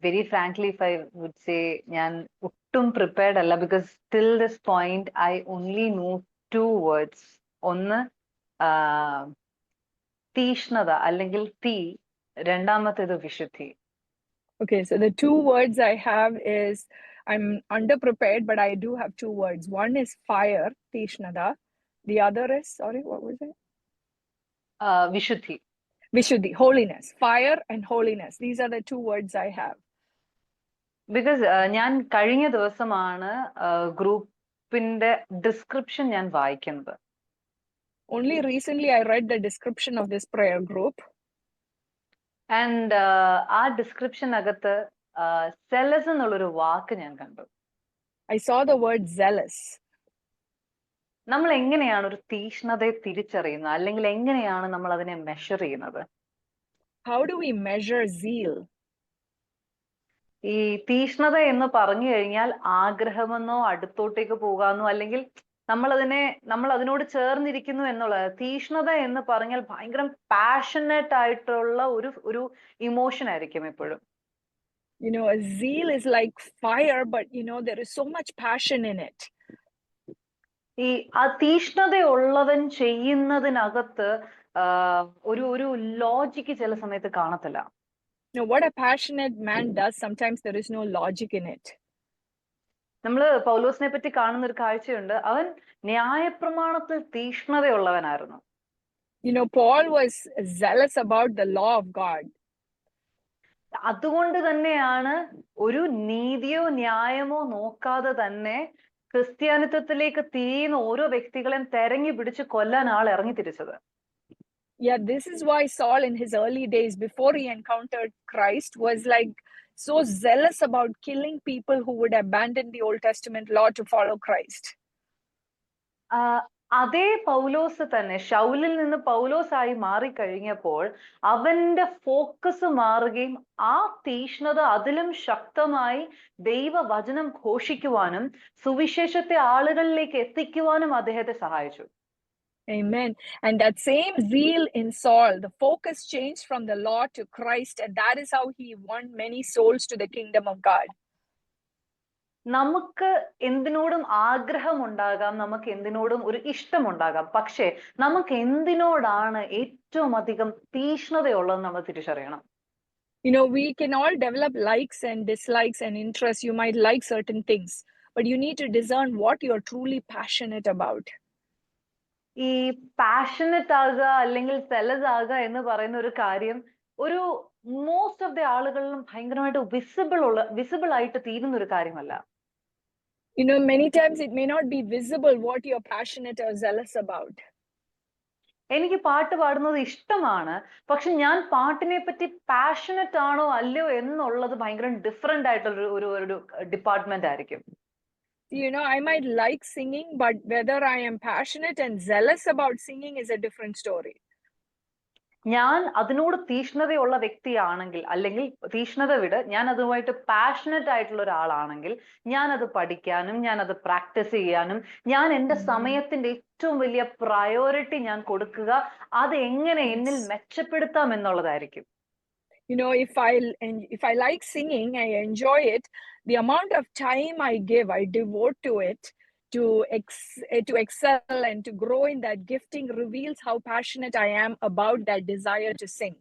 Very frankly, if I would say, ഞാൻ ഒട്ടും prepared അല്ല, because till this point I only know two words. ഒന്ന് തീഷ്ണത അല്ലെങ്കിൽ തീ, രണ്ടാമത്തേത് വിശുദ്ധി. Okay, so the two words I have is, I'm underprepared, but I do have two words. One is fire, Tishnada. The other is, sorry, what was it? വിശുദ്ധി. Vishuddhi, holiness. Fire and holiness. These are the two words I have. Because ഞാൻ കഴിഞ്ഞ ദിവസമാണ് ഗ്രൂപ്പിന്റെ description ഞാൻ വായിക്കുന്നത്. Only recently I read the description of this prayer group. And ആ description അകത്ത് zealous എന്നുള്ളൊരു വാക്ക് ഞാൻ കണ്ടു. I saw the word zealous. നമ്മൾ എങ്ങനെയാണ് ഒരു തീഷ്ണതയെ തിരിച്ചറിയുന്നത്, അല്ലെങ്കിൽ എങ്ങനെയാണ് നമ്മൾ അതിനെ മെഷർ ചെയ്യുന്നത്? How do we measure zeal? ഈ തീഷ്ണത എന്ന് പറഞ്ഞു കഴിഞ്ഞാൽ ആഗ്രഹമെന്നോ അടുത്തോട്ടേക്ക് പോകാമെന്നോ, അല്ലെങ്കിൽ നമ്മൾ അതിനോട് ചേർന്നിരിക്കുന്നു എന്നുള്ളത്. തീഷ്ണത എന്ന് പറഞ്ഞാൽ ഭയങ്കര പാഷനേറ്റ് ആയിട്ടുള്ള ഒരു ഇമോഷൻ ആയിരിക്കും എപ്പോഴും. You know, a zeal is like fire, but you know, there is so much passion in it. ഈ ആ തീഷ്ണതയുള്ളവൻ ചെയ്യുന്നതിനകത്ത് ഒരു ലോജിക്ക് ചില സമയത്ത് കാണത്തില്ല. You know, what a passionate man does, sometimes there is no logic in it. നമ്മള് പൗലോസിനെ പറ്റി കാണുന്ന ഒരു കാഴ്ചയുണ്ട്. അവൻ ന്യായപ്രമാണത്തിൽ തീഷ്ണതയുള്ളവനായിരുന്നു. You know, Paul was zealous about the law of God. അതുകൊണ്ട് തന്നെയാണ് ഒരു നീതിയോ ന്യായമോ നോക്കാതെ തന്നെ ക്രിസ്ത്യാനിത്വത്തിലേക്ക് തിരിയുന്ന ഓരോ വ്യക്തികളെയും തെരഞ്ഞു പിടിച്ച് കൊല്ലാൻ ആൾ ഇറങ്ങി തിരിച്ചത്. Yeah, this is why Saul in his early days, before he encountered Christ, was like so zealous about killing people who would abandon the Old Testament law to follow Christ. അതേ പൗലോസ് തന്നെ ശൗലിൽ നിന്ന് പൗലോസായി മാറിക്കഴിഞ്ഞപ്പോൾ അവന്റെ ഫോക്കസ് മാറുകയും ആ തീഷ്ണത അതിലും ശക്തമായി ദൈവവചനം ഘോഷിക്കുവാനും സുവിശേഷത്തെ ആളുകളിലേക്ക് എത്തിക്കുവാനും അദ്ദേഹത്തെ സഹായിച്ചു. Amen. And that same zeal in Saul, the focus changed from the law to Christ, and that is how he won many souls to the kingdom of God. നമുക്ക് എന്തിനോടും ആഗ്രഹമുണ്ടാകാം, നമുക്ക് എന്തിനോടും ഒരു ഇഷ്ടമുണ്ടാകാം, പക്ഷേ നമുക്ക് എന്തിനോടാണ് ഏറ്റവും അധികം തീഷ്ണതയുള്ളത് നമ്മൾ തിരിച്ചറിയണം. You know, we can all develop likes and dislikes and interests. You might like certain things, but you need to discern what you're truly passionate about. ഈ പാഷനറ്റ് ആകുക അല്ലെങ്കിൽ സെലസ് ആകുക എന്ന് പറയുന്ന ഒരു കാര്യം ഒരു മോസ്റ്റ് ഓഫ് ദി ആളുകളിലും ഭയങ്കരമായിട്ട് വിസിബിൾ ആയിട്ട് തീരുന്ന ഒരു കാര്യമല്ല. You know, many times it may not be visible what you're passionate or zealous about. എനിക്ക് പാട്ട് പാടുന്നത് ഇഷ്ടമാണ്, പക്ഷെ ഞാൻ പാട്ടിനെ പറ്റി പാഷനറ്റ് ആണോ അല്ലയോ എന്നുള്ളത് ഭയങ്കര ഡിഫറെന്റ് ആയിട്ടുള്ള ഒരു ഡിപ്പാർട്ട്മെന്റ് ആയിരിക്കും. You know, I might like singing, but whether I am passionate and zealous about singing is a different story. ഞാൻ അതിനോട് തീഷ്ണതയുള്ള വ്യക്തിയാണെങ്കിൽ, അല്ലെങ്കിൽ തീഷ്ണത വിട് ഞാൻ അതുമായിട്ട് പാഷനറ്റ് ആയിട്ടുള്ള ഒരാളാണെങ്കിൽ, ഞാൻ അത് പഠിക്കാനും ഞാൻ അത് പ്രാക്ടീസ് ചെയ്യാനും ഞാൻ എൻ്റെ സമയത്തിന്റെ ഏറ്റവും വലിയ പ്രയോറിറ്റി ഞാൻ കൊടുക്കുക അത് എങ്ങനെ എന്നിൽ മെച്ചപ്പെടുത്താം എന്നുള്ളതായിരിക്കും. You know, if I like singing, I enjoy it, the amount of time I give, I devote to it to excel and to grow in that gifting reveals how passionate I am about that desire to sing.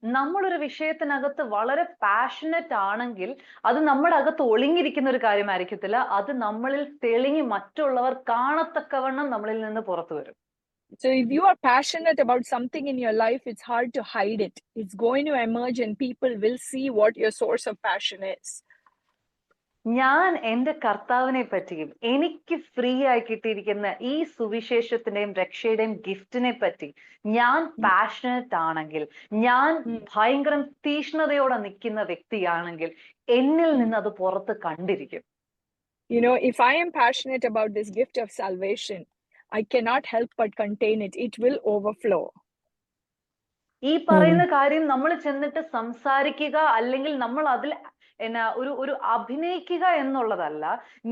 നമ്മളൊരു വിഷയത്തിനകത്ത് വളരെ passionate ആണെങ്കിൽ അത് നമ്മുടെ അകത്ത് ഒളിഞ്ഞിരിക്കുന്ന ഒരു കാര്യമായിരിക്കത്തില്ല, അത് നമ്മളിൽ തെളിഞ്ഞ് മറ്റുള്ളവർ കാണത്തക്കവണ്ണം നമ്മളിൽ നിന്ന് പുറത്തു വരും. So if you are passionate about something in your life, it's hard to hide it. It's going to emerge and people will see what your source of passion is. ഞാൻ എൻ്റെ കർത്താവിനെ പറ്റിയും എനിക്ക് ഫ്രീ ആയി കിട്ടിയിരിക്കുന്ന ഈ സുവിശേഷത്തിന്റെയും രക്ഷയുടെയും ഗിഫ്റ്റിനെ പറ്റി ഞാൻ പാഷനറ്റ് ആണെങ്കിൽ, ഞാൻ ഭയങ്കര തീഷ്ണതയോടെ നിൽക്കുന്ന വ്യക്തിയാണെങ്കിൽ എന്നിൽ നിന്ന് അത് പുറത്ത് കണ്ടിരിക്കും. You know, if I am passionate about this gift of salvation, I cannot help but contain it. It will overflow. ഈ പറയുന്ന കാര്യം നമ്മൾ ചെന്നിട്ട് സംസാരിക്കുക അല്ലെങ്കിൽ നമ്മൾ അതിൽ എന്നാ ഒരു അഭിനയിക്കുക എന്നുള്ളതല്ല,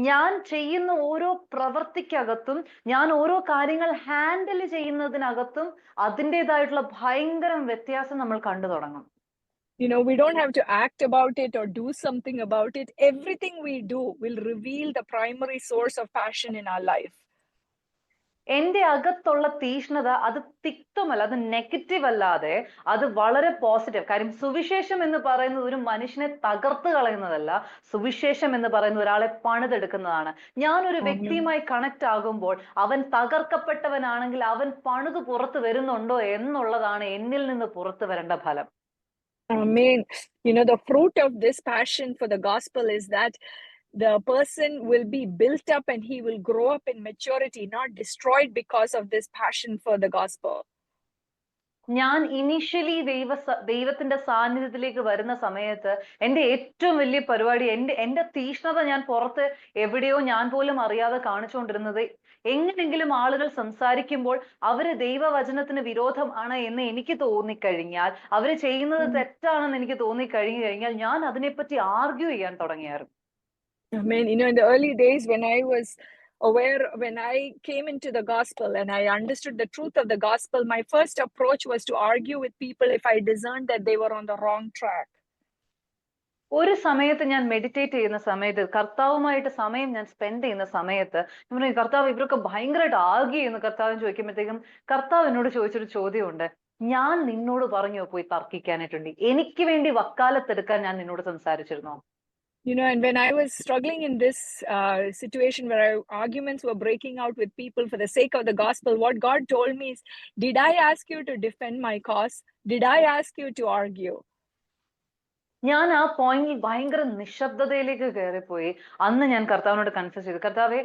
ഞാൻ ചെയ്യുന്ന ഓരോ പ്രവൃത്തിക്കകത്തും, ഞാൻ ഓരോ കാര്യങ്ങൾ ഹാൻഡിൽ ചെയ്യുന്നതിനകത്തും അതിൻ്റെതായിട്ടുള്ള ഭയങ്കര വ്യത്യാസം നമ്മൾ കണ്ടു തുടങ്ങും. We don't have to act about it or do something about it. Everything we do will reveal the primary source of passion in our life. എന്റെ അകത്തുള്ള തീഷ്ണത അത് തിക്തമല്ല, അത് നെഗറ്റീവ് അല്ലാതെ അത് വളരെ പോസിറ്റീവ്. കാര്യം സുവിശേഷം എന്ന് പറയുന്നത് ഒരു മനുഷ്യനെ തകർത്ത് കളയുന്നതല്ല, സുവിശേഷം എന്ന് പറയുന്നത് ഒരാളെ പണിതെടുക്കുന്നതാണ്. ഞാനൊരു വ്യക്തിയുമായി കണക്ട് ആകുമ്പോൾ അവൻ തകർക്കപ്പെട്ടവനാണെങ്കിൽ അവൻ പണിത് പുറത്തു വരുന്നുണ്ടോ എന്നുള്ളതാണ് എന്നിൽ നിന്ന് പുറത്തു വരേണ്ട ഫലം. Amen. The fruit of this passion for the gospel is that the person will be built up and he will grow up in maturity, not destroyed because of this passion for the gospel. ഞാൻ initially ദൈവത്തിന്റെ സാന്നിധ്യത്തിലേക്ക് വരുന്ന സമയത്ത് എന്റെ ഏറ്റവും വലിയ പരിപാടി, എന്റെ തീഷ്ണത ഞാൻ പുറത്ത് എവിടെയോ ഞാൻ പോലും അറിയാതെ കാണിച്ചുകൊണ്ടിരുന്നത്, എങ്ങനെങ്കിലും ആളുകൾ സംസാരിക്കുമ്പോൾ അവര് ദൈവവചനത്തിന് വിരോധമാണ് എന്ന് എനിക്ക് തോന്നിക്കഴിഞ്ഞാൽ, അവര് ചെയ്യുന്നത് തെറ്റാണെന്ന് എനിക്ക് തോന്നിക്കഴിഞ്ഞു കഴിഞ്ഞാൽ ഞാൻ അതിനെപ്പറ്റി ആർഗ്യൂ ചെയ്യാൻ തുടങ്ങിയായിരുന്നു. Amen. In the early days when I was aware, when I came into the gospel and I understood the truth of the gospel, my first approach was to argue with people if I discerned that they were on the wrong track. ഒരു സമയത്ത് ഞാൻ meditate ചെയ്യുന്ന സമയത്ത്, കർത്താവുമായിട്ട് സമയം ഞാൻ spend ചെയ്യുന്ന സമയത്ത്, കർത്താവ് ഇവരൊക്കെ ഭയങ്കരമായിട്ട് ആർഗ്യൂ ചെയ്യുന്നു കർത്താവിന് ചോദിക്കുമ്പോഴത്തേക്കും, കർത്താവ് എന്നോട് ചോദിച്ചൊരു ചോദ്യമുണ്ട്, ഞാൻ നിന്നോട് പറഞ്ഞോ പോയി തർക്കിക്കാനായിട്ടുണ്ട്? എനിക്ക് വേണ്ടി വക്കാലത്തെടുക്കാൻ ഞാൻ നിന്നോട് സംസാരിച്ചിരുന്നോ? And when I was struggling in this situation where arguments were breaking out with people for the sake of the gospel, what God told me is, did I ask you to defend my cause? Did I ask you to argue? ഞാൻ ആ പോയിന്റിൽ ഭയങ്കര നിശബ്ദതയിലേക്ക് കയറിപ്പോയി. അന്ന് ഞാൻ കർത്താവിനോട് confuse ചെയ്തു, കർത്താവെ,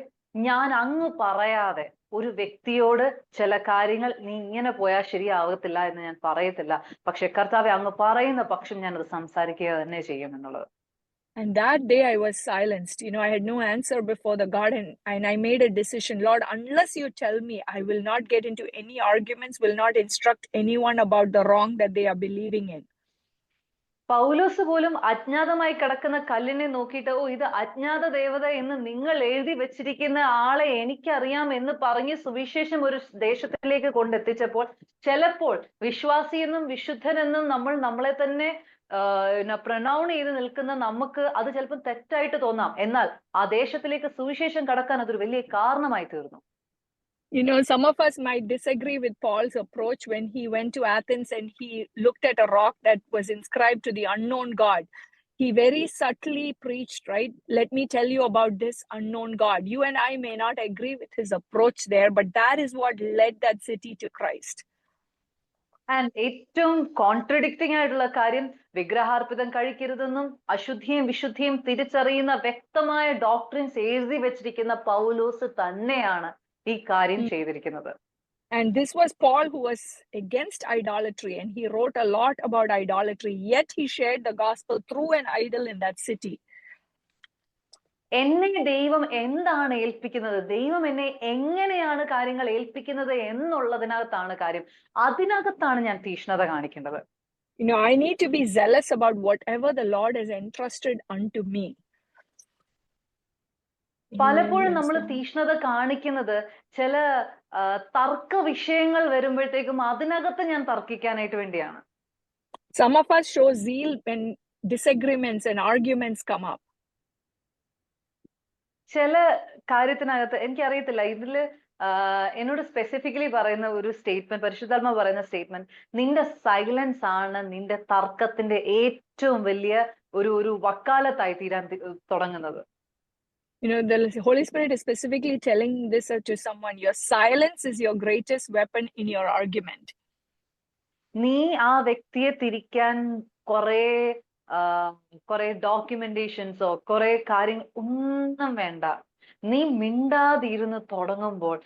ഞാൻ അങ്ങ് പറയാതെ ഒരു വ്യക്തിയോട് ചില കാര്യങ്ങൾ നീ ഇങ്ങനെ പോയാൽ ശരിയാവത്തില്ല എന്ന് ഞാൻ പറയത്തില്ല. പക്ഷെ കർത്താവെ, അങ്ങ് പറയുന്ന പക്ഷം ഞാനത് സംസാരിക്കുക തന്നെ ചെയ്യും എന്നുള്ളത്. And that day I was silenced. I had no answer before the God, and I made a decision. Lord, unless you tell me, I will not get into any arguments, will not instruct anyone about the wrong that they are believing in. പൗലോസ് പോലും അജ്ഞാതമായി കിടക്കുന്ന കല്ലിനെ നോക്കിയിട്ട്, ഓ, ഇത് അജ്ഞാത ദേവത എന്ന് നിങ്ങൾ എഴുതി വെച്ചിരിക്കുന്ന ആളെ എനിക്കറിയാം എന്ന് പറഞ്ഞ് സുവിശേഷം ഒരു ദേശത്തിലേക്ക് കൊണ്ടെത്തിച്ചപ്പോൾ, ചിലപ്പോൾ വിശ്വാസിയെന്നും വിശുദ്ധനെന്നും നമ്മളെ തന്നെ പ്രൊനൗൺ ചെയ്ത് നിൽക്കുന്ന നമുക്ക് അത് ചിലപ്പോൾ തെറ്റായിട്ട് തോന്നാം. എന്നാൽ ആ ദേശത്തിലേക്ക് സുവിശേഷം കടക്കാൻ അതൊരു വലിയ കാരണമായി തീർന്നു. Some of us might disagree with Paul's approach when he went to Athens and he looked at a rock that was inscribed to the unknown God. He very subtly preached, right? Let me tell you about this unknown God. You and I may not agree with his approach there, but that is what led that city to Christ. And ഏറ്റവും contradicting ആയിട്ടുള്ള കാര്യം, വിഗ്രഹാർപ്പിതം കഴിക്കരുതെന്നും അശുദ്ധിയും വിശുദ്ധിയും തിരിച്ചറിയുന്ന വ്യക്തമായ doctrines എഴുതി വെച്ചിരിക്കുന്ന പൗലോസ് തന്നെയാണ് ഈ കാര്യം ചെയ്തിരിക്കുന്നത്. And this was Paul, who was against idolatry, and he wrote a lot about idolatry, yet he shared the gospel through an idol in that city. എന്നെ ദൈവം എന്താണ് ഏൽപ്പിക്കുന്നത്, ദൈവം എന്നെ എങ്ങനെയാണ് കാര്യങ്ങൾ ഏൽപ്പിക്കുന്നത് എന്നുള്ളതിനകത്താണ് കാര്യം. അതിനകത്താണ് ഞാൻ തീഷ്ണത കാണിക്കേണ്ടത്. I need to be zealous about whatever the Lord has entrusted unto me. പലപ്പോഴും നമ്മൾ തീഷ്ണത കാണിക്കുന്നത് ചില തർക്ക വിഷയങ്ങൾ വരുമ്പോഴത്തേക്കും അതിനകത്ത് ഞാൻ തർക്കിക്കാനായിട്ട് വേണ്ടിയാണ്. Some of us show zeal when disagreements and arguments come up. ചില കാര്യത്തിനകത്ത് എനിക്കറിയത്തില്ല, ഇതില് എന്നോട് സ്പെസിഫിക്കലി പറയുന്ന ഒരു സ്റ്റേറ്റ്മെന്റ്, പരിശുദ്ധാത്മ പറയുന്ന സ്റ്റേറ്റ്മെന്റ്, നിന്റെ സൈലൻസ് ആണ് നിന്റെ തർക്കത്തിന്റെ ഏറ്റവും വലിയ ഒരു വക്കാലത്തായി തീരാൻ തുടങ്ങുന്നത്. The Holy Spirit is specifically telling this to someone. Your silence is your greatest weapon in your argument. നീ ആ വ്യക്തിയെ തിരിക്കാൻ കുറെ ഡോക്യുമെന്റേഷൻസോ കുറെ കാര്യങ്ങൾ ഒന്നും വേണ്ട. നീ മിണ്ടാതിരുന്ന് തുടങ്ങുമ്പോൾ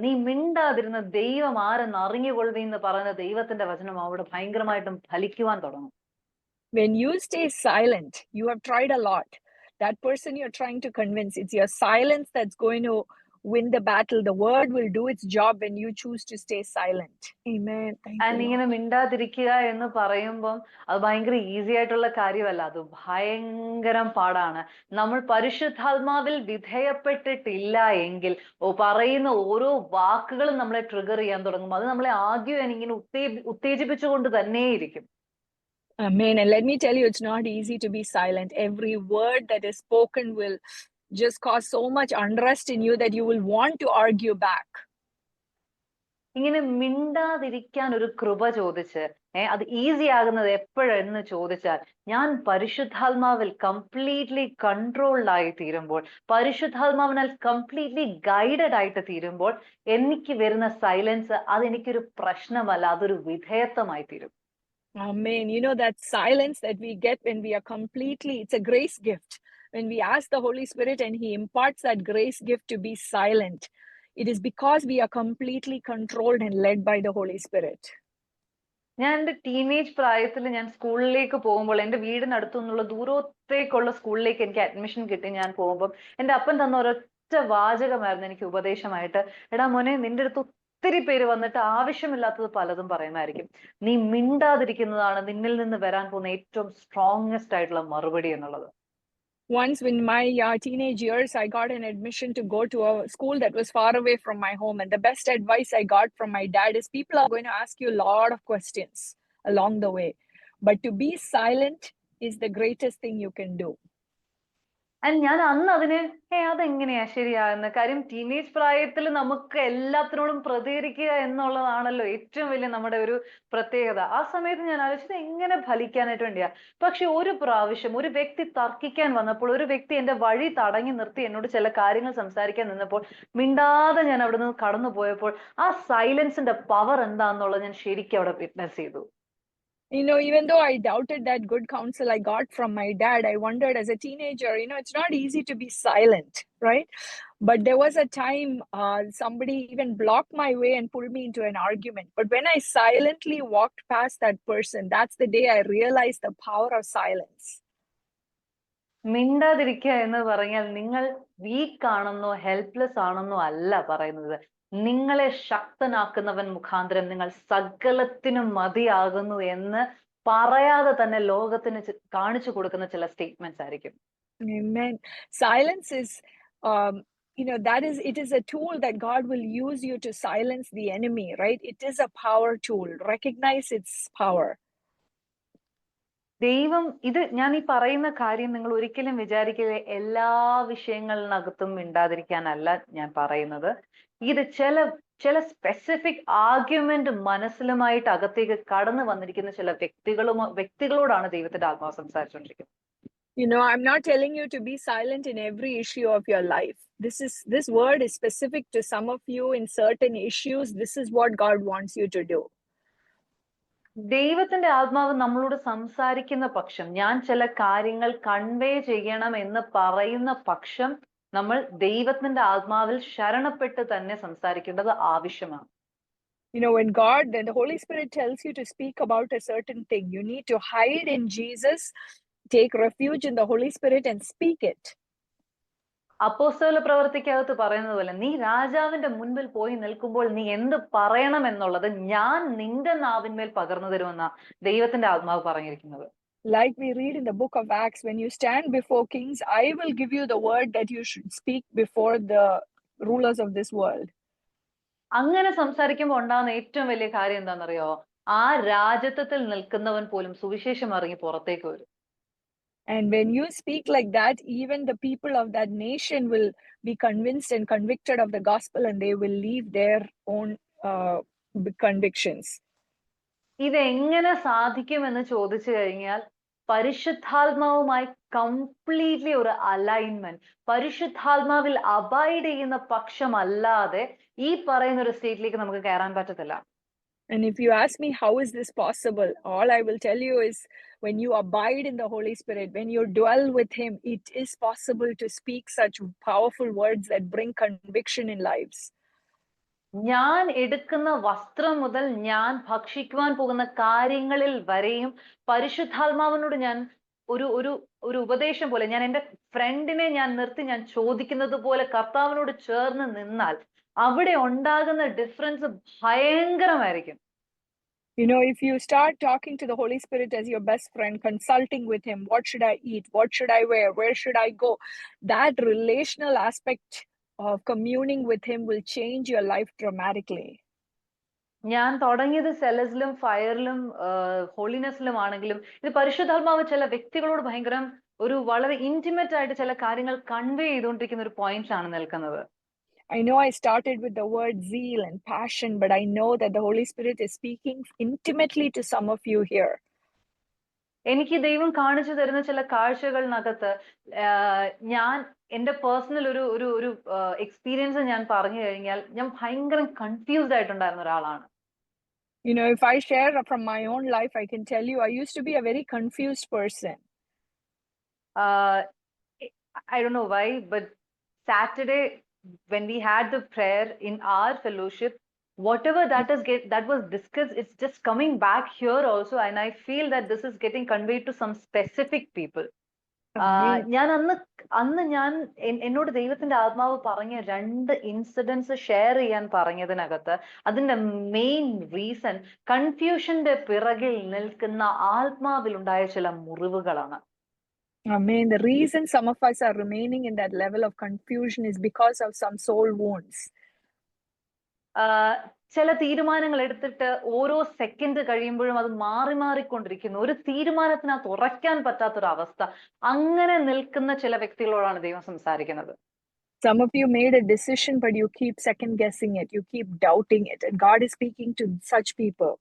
നീ മിണ്ടാതിരുന്ന ദൈവം ആരെന്ന് അറിഞ്ഞുകൊള്ളുവെന്ന് പറയുന്ന ദൈവത്തിന്റെ വചനം അവിടെ ഭയങ്കരമായിട്ടും ഫലിക്കുവാൻ തുടങ്ങും. When you stay silent, you have tried a lot. That person you're trying to convince, it's your silence that's going to win the battle. The word will do its job when you choose to stay silent. Amen. Thank you, and Lord. ഇങ്ങനെ മിണ്ടാതിരിക്കുക എന്ന് പറയുമ്പം അത് ഭയങ്കര easy ആയിട്ടുള്ള കാര്യമല്ല, അത് ഭയങ്കരം പാടാണ്. നമ്മൾ പരിശുദ്ധാത്മാവിൽ വിധേയപ്പെട്ടിട്ടില്ല എങ്കിൽ പറയുന്ന ഓരോ വാക്കുകളും നമ്മളെ ട്രിഗർ ചെയ്യാൻ തുടങ്ങും. അത് നമ്മളെ ആദ്യം ഇങ്ങനെ ഉത്തേജിപ്പിച്ചുകൊണ്ട് തന്നെയിരിക്കും. Amen. And let me tell you, it's not easy to be silent. Every word that is spoken will just cause so much unrest in you that you will want to argue back. ഇങ്ങനെ മിണ്ടാതിരിക്കാൻ ഒരു കൃപ ചോദിച്ച് അത് easy ആകുന്നത് എപ്പോഴെന്ന് ചോദിച്ചാൽ, ഞാൻ പരിശുദ്ധാത്മാവിൽ completely controlled ആയി തീരുമ്പോൾ, പരിശുദ്ധാത്മാവിനാൽ കംപ്ലീറ്റ്ലി ഗൈഡഡ് ആയിട്ട് തീരുമ്പോൾ എനിക്ക് വരുന്ന സൈലൻസ് അതെനിക്കൊരു പ്രശ്നമല്ല, അതൊരു വിധേയത്വമായി തീരും. Amen. You know, that silence that we get when we are completely, it's a grace gift. When we ask the Holy Spirit and He imparts that grace gift to be silent, it is because we are completely controlled and led by the Holy Spirit. ഞാൻ എൻ്റെ teenage പ്രായത്തിൽ ഞാൻ സ്കൂളിലേക്ക് പോകുമ്പോൾ, എൻ്റെ വീടിനടുത്തു നിന്നുള്ള ദൂരത്തേക്കുള്ള സ്കൂളിലേക്ക് എനിക്ക് അഡ്മിഷൻ കിട്ടി. ഞാൻ പോകുമ്പോൾ എൻ്റെ അപ്പൻ തന്ന ഒരൊറ്റ വാചകമായിരുന്നു എനിക്ക് ഉപദേശമായിട്ട്, എടാ മോനെ, നിന്റെ അടുത്ത് ഒത്തിരി പേര് വന്നിട്ട് ആവശ്യമില്ലാത്തത് പലതും പറയുന്നതായിരിക്കും, നീ മിണ്ടാതിരിക്കുന്നതാണ് നിന്നിൽ നിന്ന് വരാൻ പോകുന്ന ഏറ്റവും സ്ട്രോങ്ങസ്റ്റ് ആയിട്ടുള്ള മറുപടി എന്നുള്ളത്. Once in my teenage years, I got an admission to go to a school that was far away from my home. And the best advice I got from my dad is, people are going to ask you a lot of questions along the way. But to be silent is the greatest thing you can do. And ഞാൻ അന്ന് അതിന് അതെങ്ങനെയാ ശരിയാകുന്ന കാര്യം, teenage പ്രായത്തിൽ നമുക്ക് എല്ലാത്തിനോടും പ്രതികരിക്കുക എന്നുള്ളതാണല്ലോ ഏറ്റവും വലിയ നമ്മുടെ ഒരു പ്രത്യേകത. ആ സമയത്ത് ഞാൻ ആലോചിച്ചത് എങ്ങനെ ഫലിക്കാനായിട്ട് വേണ്ടിയാ. പക്ഷെ ഒരു പ്രാവശ്യം ഒരു വ്യക്തി തർക്കിക്കാൻ വന്നപ്പോൾ, ഒരു വ്യക്തി എന്റെ വഴി തടഞ്ഞു നിർത്തി എന്നോട് ചില കാര്യങ്ങൾ സംസാരിക്കാൻ നിന്നപ്പോൾ, മിണ്ടാതെ ഞാൻ അവിടെ നിന്ന് കടന്നു പോയപ്പോൾ ആ സൈലൻസിന്റെ പവർ എന്താന്നുള്ളത് ഞാൻ ശരിക്കും അവിടെ വിറ്റ്നസ് ചെയ്തു. You know, even though I doubted that good counsel I got from my dad, I wondered as a teenager, it's not easy to be silent, right? But there was a time somebody even blocked my way and pulled me into an argument. But when I silently walked past that person, that's the day I realized the power of silence. മിണ്ടാതിരിക്കുക എന്ന് പറഞ്ഞാൽ നിങ്ങൾ week ആണെന്നോ helpless ആണെന്നോ അല്ല പറയുന്നത്. നിങ്ങളെ ശക്തനാക്കുന്നവൻ മുഖാന്തരം നിങ്ങൾ സകലത്തിനും മതിയാകുന്നു എന്ന് പറയാതെ തന്നെ ലോകത്തിന് കാണിച്ചു കൊടുക്കുന്ന ചില സ്റ്റേറ്റ്മെന്റ്സ് ആയിരിക്കും. Amen. Silence is, it is a tool that God will use you to silence the enemy, right? It is a power tool. Recognize its power. ദൈവം ഇത് ഞാൻ ഈ പറയുന്ന കാര്യം നിങ്ങൾ ഒരിക്കലും വിചാരിക്കുക എല്ലാ വിഷയങ്ങളിനകത്തും മിണ്ടാതിരിക്കാനല്ല ഞാൻ പറയുന്നത്. ഇത് ചില സ്പെസിഫിക് ആർഗ്യുമെന്റ് മനസ്സിലുമായിട്ട് അകത്തേക്ക് കടന്നു വന്നിരിക്കുന്ന ചില വ്യക്തികളോടാണ് ദൈവത്തിന്റെ ആത്മാവ് സംസാരിച്ചുകൊണ്ടിരിക്കുന്നത്. I'm not telling you to be silent in every issue of your life. This word is specific to some of you in certain issues. This is what God wants you to do. ദൈവത്തിന്റെ ആത്മാവ് നമ്മളോട് സംസാരിക്കുന്ന പക്ഷം, ഞാൻ ചില കാര്യങ്ങൾ convey ചെയ്യണം എന്ന് പറയുന്ന പക്ഷം, നമ്മൾ ദൈവത്തിന്റെ ആത്മാവിൽ ശരണപ്പെട്ട് തന്നെ സംസാരിക്കേണ്ടത് ആവശ്യമാണ്. When the Holy Spirit tells you to speak about a certain thing, you need to hide in Jesus, take refuge in the Holy Spirit and speak it. അപ്പോസ്തല പ്രവൃത്തിക്കകത്ത് പറയുന്നത് പോലെ, നീ രാജാവിന്റെ മുൻപിൽ പോയി നിൽക്കുമ്പോൾ നീ എന്ത് പറയണം എന്നുള്ളത് ഞാൻ നിന്റെ നാവിന്മേൽ പകർന്നു തരുമെന്ന ദൈവത്തിന്റെ ആത്മാവ് പറഞ്ഞിരിക്കുന്നത്. Like we read in the book of Acts, when you stand before kings, I will give you the word that you should speak before the rulers of this world. അങ്ങനെ സംസാരിക്കുമ്പോൾ ഉണ്ടാകുന്ന ഏറ്റവും വലിയ കാര്യം എന്താണെന്നറിയോ? ആ രാജ്യത്വത്തിൽ നിൽക്കുന്നവൻ പോലും സുവിശേഷം അറിഞ്ഞ് പുറത്തേക്ക് വരും. And when you speak like that, even the people of that nation will be convinced and convicted of the gospel, and they will leave their own convictions. ഇതെങ്ങനെ സാധിക്കുമെന്ന് ചോദിച്ചു കഴിഞ്ഞാൽ, പരിശുദ്ധാത്മാവുമായി കംപ്ലീറ്റ്ലി ഒരു അലൈൻമെന്റ്, പരിശുദ്ധാത്മാവിൽ അബൈഡ് ചെയ്യുന്ന പക്ഷമല്ലാതെ ഈ പറയുന്ന ഒരു സ്റ്റേറ്റിലേക്ക് നമുക്ക് കയറാൻ പറ്റത്തില്ല. And if you ask me, how is this possible? All I will tell you is, when you abide in the Holy Spirit, when you dwell with Him, it is possible to speak such powerful words that bring conviction in lives. ഞാൻ എടുക്കുന്ന വസ്ത്രം മുതൽ ഞാൻ ഭക്ഷിക്കുവാൻ പോകുന്ന കാര്യങ്ങളിൽ വരെയും പരിശുദ്ധാത്മാവിനോട് ഞാൻ ഒരു ഒരു ഒരു ഉപദേശം പോലെ ഞാൻ എന്റെ ഫ്രണ്ടിനെ ഞാൻ നിർത്തി ഞാൻ ചോദിക്കുന്നത് പോലെ കർത്താവിനോട് ചേർന്ന് നിന്നാൽ അവിടെ ഉണ്ടാകുന്ന difference ഭയങ്കരമായിരിക്കും. You know, if you start talking to the Holy Spirit as your best friend, consulting with him, what should I eat? What should I wear? Where should I go? That relational aspect of communing with him will change your life dramatically. ഞാൻ തുടങ്ങിയത് സെലസിലും ഫയറിലും ഹോളിനെസ്സിലും ആണെങ്കിലും ഇത് പരിശുദ്ധാത്മാവ് ചില വ്യക്തികളോട് ഭയങ്കര ഒരു വളരെ intimate ആയിട്ട് ചില കാര്യങ്ങൾ കൺവേ ചെയ്തുകൊണ്ടിരിക്കുന്ന ഒരു പോയിന്റ്സ് ആണ് നിൽക്കുന്നത്. I know I started with the word zeal and passion, but I know that the Holy Spirit is speaking intimately to some of you here. എനിക്ക് ദൈവം കാണിച്ചു തരുന്ന ചില കാഴ്ചകളിനകത്ത് ഞാൻ എന്റെ പേഴ്സണൽ ഒരു ഒരു ഒരു എക്സ്പീരിയൻസ് ഞാൻ പറഞ്ഞു കഴിഞ്ഞാൽ ഞാൻ ഭയങ്കര കൺഫ്യൂസ്ഡ് ആയിട്ടുണ്ടായിരുന്ന ഒരാളാണ്. You know, if I share from my own life, I can tell you I used to be a very confused person. I don't know why, but Saturday when we had the prayer in our fellowship, whatever that was discussed, it's just coming back here also, and I feel that this is getting conveyed to some specific people. ഞാൻ അന്ന് ഞാൻ എന്നോട് ദൈവത്തിന്റെ ആത്മാവ് പറഞ്ഞ 2 incidents share ചെയ്യാൻ പറഞ്ഞതിനകത്ത് അതിന്റെ main reason കൺഫ്യൂഷന്റെ പിറകിൽ നിൽക്കുന്ന ആത്മാവിൽ ഉണ്ടായ ചില മുറിവുകളാണ്. Amen. The reason some of us are remaining in that level of confusion is because of some soul wounds. ചില തീരുമാനങ്ങൾ എടുത്തിട്ട് ഓരോ സെക്കൻഡ് കഴിയുമ്പോഴും അത് മാറിക്കൊണ്ടിരിക്കുന്നു. ഒരു തീരുമാനത്തിനകത്ത് ഉറയ്ക്കാൻ പറ്റാത്തൊരു അവസ്ഥ. അങ്ങനെ നിൽക്കുന്ന ചില വ്യക്തികളോടാണ് ദൈവം സംസാരിക്കുന്നത്. Some of you made a decision, but you keep second guessing it. You keep doubting it. And God is speaking to such people.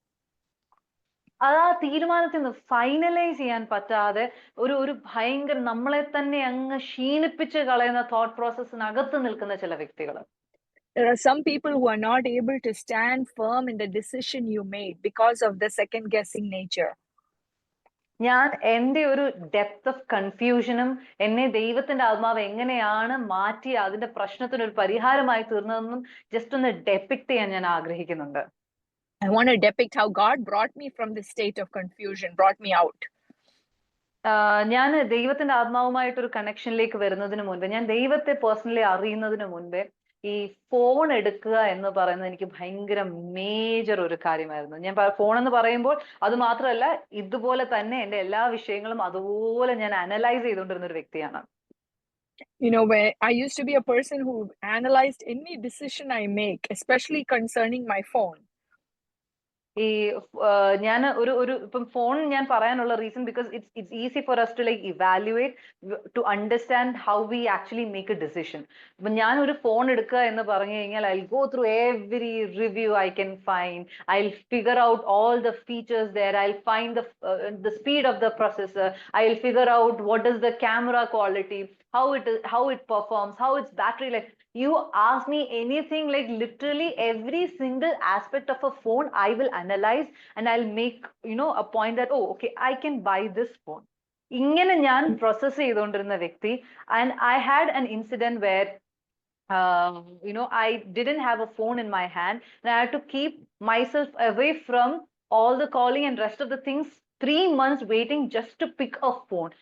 ആ തീരുമാനത്തിൽ നിന്ന് ഫൈനലൈസ് ചെയ്യാൻ പറ്റാതെ ഒരു ഭയങ്കര നമ്മളെ തന്നെ അങ്ങ് ക്ഷീണിപ്പിച്ച് കളയുന്ന തോട്ട് പ്രോസസ്സിനകത്ത് നിൽക്കുന്ന ചില വ്യക്തികൾ. There are some people who are not able to stand firm in the decision you made because of the second guessing nature. ഞാൻ എന്റെ ഒരു ഡെപ്ത് ഓഫ് കൺഫ്യൂഷനും എന്നെ ദൈവത്തിന്റെ ആത്മാവ് എങ്ങനെയാണ് മാറ്റി അതിന്റെ പ്രശ്നത്തിന് ഒരു പരിഹാരമായി തീർന്നതെന്നും ജസ്റ്റ് ഒന്ന് ഡെപിക്ട് ചെയ്യാൻ ഞാൻ ആഗ്രഹിക്കുന്നുണ്ട്. I want to depict how God brought me from this state of confusion, brought me out. ഞാൻ ദൈവത്തിന്റെ ആത്മാവുമായിട്ടൊരു കണക്ഷനിലേക്ക് വരുന്നതിന് മുൻപ്, ഞാൻ ദൈവത്തെ പേഴ്സണലി അറിയുന്നതിന് മുൻപേ ഈ ഫോൺ എടുക്കുക എന്ന് പറയുന്നത് എനിക്ക് ഭയങ്കര മേജർ ഒരു കാര്യമായിരുന്നു. ഞാൻ ഫോൺ എന്ന് പറയുമ്പോൾ അത് മാത്രമല്ല, ഇതുപോലെ തന്നെ എന്റെ എല്ലാ വിഷയങ്ങളും അതുപോലെ ഞാൻ അനലൈസ് ചെയ്തുകൊണ്ടിരുന്ന ഒരു വ്യക്തിയാണ്. You know, where I used to be a person who analyzed any decision I make, especially concerning my phone. ഈ ഞാൻ ഒരു ഇപ്പം ഫോൺ ഞാൻ പറയാനുള്ള reason because it's easy for us to like evaluate to understand how we actually make a decision. അപ്പൊ ഞാൻ ഒരു phone എടുക്കുക എന്ന് പറഞ്ഞു കഴിഞ്ഞാൽ I go through every review I can find, I figure out all the features there, I find the speed of the processor, I figure out what is the camera quality, how it performs, how its battery life. You ask me anything, like literally every single aspect of a phone I will analyze and I'll make, you know, a point that, oh okay, I can buy this phone. ഇങ്ങനെ ഞാൻ process ചെയ്തുകൊണ്ടിരുന്ന വ്യക്തി. And I had an incident where you know, I didn't have a phone in my hand and I had to keep myself away from all the calling and rest of the things, 3 months waiting just to pick a phone.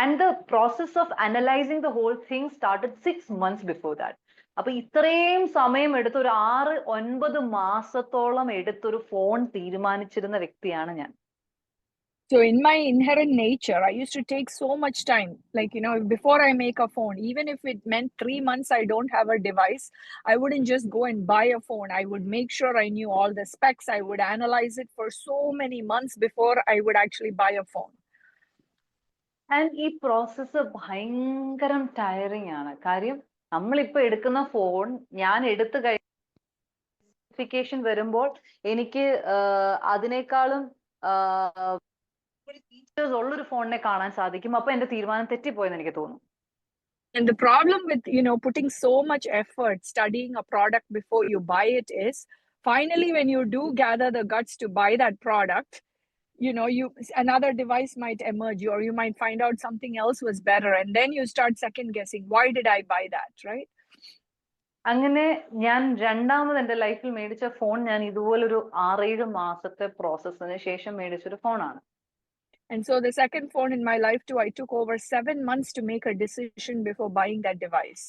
And the process of analyzing the whole thing started 6 months before that. അപ്പൊ ഇത്രയും സമയം എടുത്ത് ഒരു 6-9 മാസത്തോളം എടുത്തൊരു phone തീരുമാനിച്ചിരുന്ന വ്യക്തിയാണ് ഞാൻ. So in my inherent nature, I used to take so much time. Like, you know, before I make a phone, even if it meant 3 months I don't have a device, I wouldn't just go and buy a phone. I would make sure I knew all the specs. I would analyze it for so many months before I would actually buy a phone. And ഈ process ഭയങ്കരം tiring ആണ്. കാര്യം നമ്മളിപ്പോ എടുക്കുന്ന phone ഞാൻ എടുത്തു specification വരുമ്പോൾ എനിക്ക് അതിനേക്കാളും ഫീച്ചേഴ്സ് ഉള്ളൊരു ഫോണിനെ കാണാൻ സാധിക്കും. അപ്പൊ എന്റെ തീരുമാനം തെറ്റിപ്പോയെന്ന് എനിക്ക് തോന്നുന്നു. And the problem with, you know, putting so much effort studying a product before you buy it is, finally when you do gather the guts to buy that product, you know, another device might emerge, or you might find out something else was better, and then you start second guessing, why did I buy that, right? അങ്ങനെ ഞാൻ രണ്ടാമത് എന്റെ ലൈഫിൽ മേടിച്ച phone ഞാൻ ഇതുപോലൊരു 6-7 മാസത്തെ പ്രോസസ്സിന് ശേഷം മേടിച്ചൊരു ഫോണാണ്. And so the second phone in my life too, I took over 7 months to make a decision before buying that device.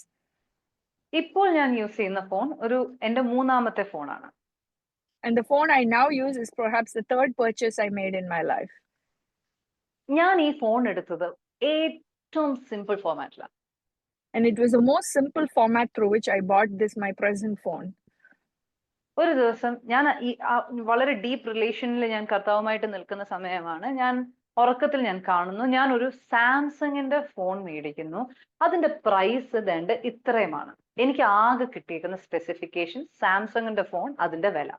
ഇപ്പോൾ ഞാൻ യൂസ് ചെയ്യുന്ന ഫോൺ എന്റെ മൂന്നാമത്തെ ഫോണാണ്. And the phone I now use is perhaps the third purchase I made in my life. ഞാൻ ഈ phone എടുത്തത് ഏറ്റവും simple ഫോർമാറ്റിലാണ്. And it was the most simple format through which I bought my present phone. ഒരു ദിവസം ഞാൻ വളരെ deep റിലേഷനിൽ ഞാൻ കർത്താവുമായിട്ട് നിൽക്കുന്ന സമയമാണ്. ഉറക്കത്തിൽ ഞാൻ കാണുന്നു, ഞാൻ ഒരു സാംസങ്ങിന്റെ ഫോൺ മേടിക്കുന്നു. അതിന്റെ പ്രൈസ് ദണ്ട് ഇത്രയുമാണ്. എനിക്ക് ആകെ കിട്ടിയിരിക്കുന്ന സ്പെസിഫിക്കേഷൻ സാംസങ്ങിന്റെ ഫോൺ, അതിന്റെ വില.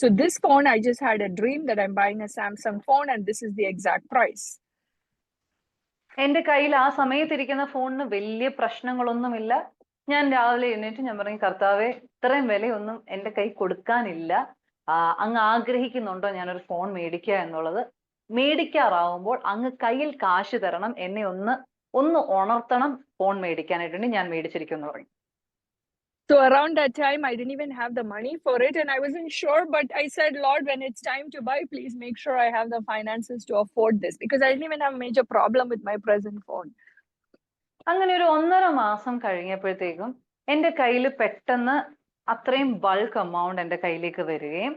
So this phone, I just had a dream that I'm buying a Samsung phone and this is the exact price. എന്റെ കയ്യിൽ ആ സമയത്തിരിക്കുന്ന ഫോണിന് വലിയ പ്രശ്നങ്ങളൊന്നുമില്ല. ഞാൻ രാവിലെ എഴുന്നേറ്റ് ഞാൻ പറഞ്ഞു, കർത്താവേ, ഇത്രയും വിലയൊന്നും എന്റെ കൈ കൊടുക്കാനില്ല. അങ്ങ് ആഗ്രഹിക്കുന്നുണ്ടോ ഞാനൊരു ഫോൺ മേടിക്കുക എന്നുള്ളത്? മേടിക്കാറാവുമ്പോൾ അങ്ങ് കയ്യിൽ കാശ് തരണം, എന്നെ ഒന്ന് ഉണർത്തണം, ഫോൺ മേടിക്കാനായിട്ടുണ്ട്. ഞാൻ മേടിച്ചിരിക്കുന്നു പറഞ്ഞു. So around that time, I didn't even have the money for it and I wasn't sure, but I said, Lord, when it's time to buy, please make sure I have the finances to afford this, because I didn't even have a major problem with my present phone. അങ്ങനെ ഒരു 1.5 മാസം കഴിഞ്ഞപ്പോഴത്തേക്കും എന്റെ കയ്യിൽ പെട്ടെന്ന് അത്രയും bulk amount എന്റെ കയ്യിലേക്ക് വരികയും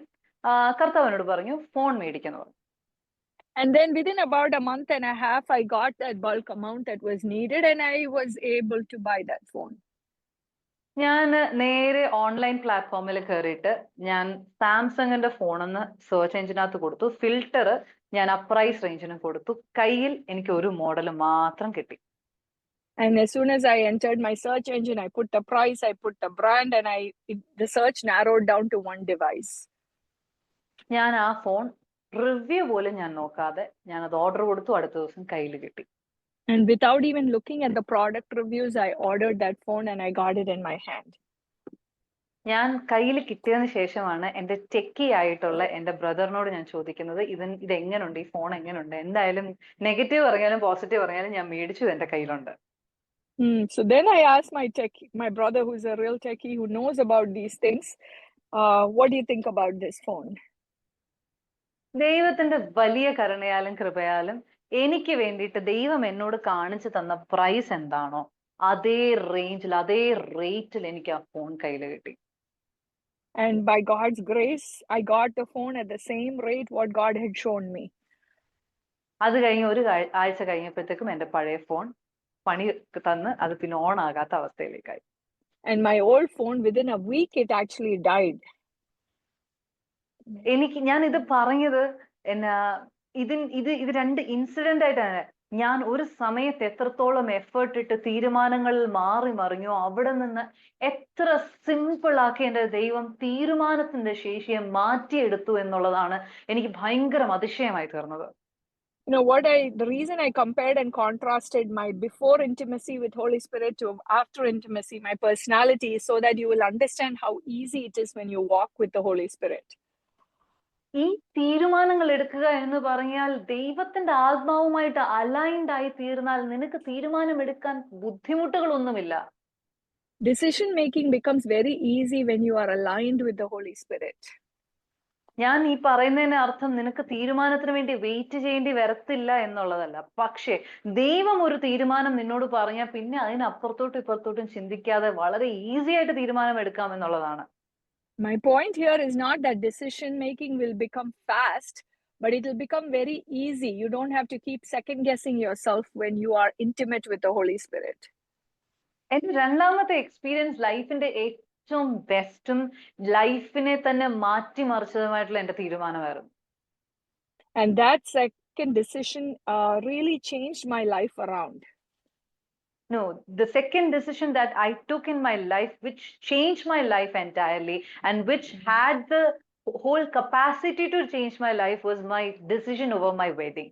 കർത്താവിനോട് പറഞ്ഞു, ഫോൺ മേടിക്കുന്നു പറഞ്ഞു. And then within about a month and a half, I got that bulk amount that was needed and I was able to buy that phone. ഞാൻ നേരെ ഓൺലൈൻ പ്ലാറ്റ്ഫോമിൽ കയറിയിട്ട് ഞാൻ സാംസങ്ങിന്റെ ഫോണെന്ന് സെർച്ച് എഞ്ചിനകത്ത് കൊടുത്തു. ഫിൽറ്റർ ഞാൻ ആ പ്രൈസ് റേഞ്ചിന് കൊടുത്തു. കയ്യിൽ എനിക്ക് ഒരു മോഡൽ മാത്രം കിട്ടി. And as soon as I entered my search engine, I put the price, I put the brand, and the search narrowed down to one device. ഞാൻ ആ ഫോൺ റിവ്യൂ പോലും ഞാൻ നോക്കാതെ ഞാൻ അത് ഓർഡർ കൊടുത്തു. അടുത്ത ദിവസം കയ്യിൽ കിട്ടി. And without even looking at the product reviews, I ordered that phone and I got it in my hand. ഞാൻ കയ്യിൽ കിട്ടിയതിന് ശേഷമാണ് എന്റെ ടെക്കി ആയിട്ടുള്ള എന്റെ ബ്രദറിനോട് ഞാൻ ചോദിക്കുന്നത്, ഇത് എങ്ങനെയുണ്ട്, ഈ ഫോൺ എങ്ങനെയുണ്ട്? എന്തായാലും നെഗറ്റീവ് പറഞ്ഞാലും പോസിറ്റീവ് പറഞ്ഞാലും ഞാൻ മേടിച്ചു, എന്റെ കയ്യിലുണ്ട്. So then I asked my brother, who's a real techie, who knows about these things, what do you think about this phone? ദൈവത്തിന്റെ വലിയ കരുണയാലും കൃപയാലും എനിക്ക് വേണ്ടിയിട്ട് ദൈവം എന്നോട് കാണിച്ചു തന്ന പ്രൈസ് എന്താണോ അതേ റേഞ്ചിൽ, അതേ റേറ്റിൽ എനിക്ക് ആ ഫോൺ കയ്യിൽ കിട്ടി. And by God's grace, I got the phone at the same rate what God had shown me. അത് കഴിഞ്ഞ് ഒരു ആഴ്ച കഴിഞ്ഞപ്പോഴത്തേക്കും എന്റെ പഴയ ഫോൺ പണി തന്ന് അത് പിന്നെ ഓൺ ആകാത്ത അവസ്ഥയിലേക്കായി. And my old phone, within a week, it actually died. ഞാൻ ഇത് പറഞ്ഞത് ഇത് രണ്ട് ഇൻസിഡന്റ് ആയിട്ടാണ്. ഞാൻ ഒരു സമയത്ത് എത്രത്തോളം എഫേർട്ട് ഇട്ട് തീരുമാനങ്ങളിൽ മാറി മറിഞ്ഞു, അവിടെ നിന്ന് എത്ര സിമ്പിൾ ആക്കി എന്റെ ദൈവം തീരുമാനത്തിന്റെ ശേഷിയെ മാറ്റിയെടുത്തു എന്നുള്ളതാണ് എനിക്ക് ഭയങ്കര അതിശയമായി തീർന്നത്. The reason I compared and contrasted my before intimacy with Holy Spirit to after intimacy, my personality, is so that you will understand how easy it is when you walk with the Holy Spirit. ഈ തീരുമാനങ്ങൾ എടുക്കുക എന്ന് പറഞ്ഞാൽ ദൈവത്തിന്റെ ആത്മാവുമായിട്ട് aligned ആയി തീർന്നാൽ നിനക്ക് തീരുമാനം എടുക്കാൻ ബുദ്ധിമുട്ടുകളൊന്നുമില്ല. Decision making becomes very easy when you are aligned with the Holy Spirit. ഞാൻ ഈ പറയുന്നതിന് അർത്ഥം നിനക്ക് തീരുമാനത്തിന് വേണ്ടി വെയിറ്റ് ചെയ്യേണ്ടി വരത്തില്ല എന്നുള്ളതല്ല. പക്ഷേ ദൈവം ഒരു തീരുമാനം നിന്നോട് പറഞ്ഞാൽ പിന്നെ അതിനപ്പുറത്തോട്ടും ഇപ്പുറത്തോട്ടും ചിന്തിക്കാതെ വളരെ ഈസി ആയിട്ട് തീരുമാനം എടുക്കാം എന്നുള്ളതാണ്. My point here is not that decision making will become fast, but it will become very easy. You don't have to keep second guessing yourself when you are intimate with the Holy Spirit. എന്റെ രണ്ടാമത്തെ experience ലൈഫിന്റെ ഏറ്റവും ബെസ്റ്റും ലൈഫിനെ തന്നെ മാറ്റിമറിച്ചതുമായിട്ടുള്ള എന്റെ തീരുമാനമായിരുന്നു. And that second decision really changed my life around. No, the second decision that I took in my life, which changed my life entirely and which had the whole capacity to change my life, was my decision over my wedding.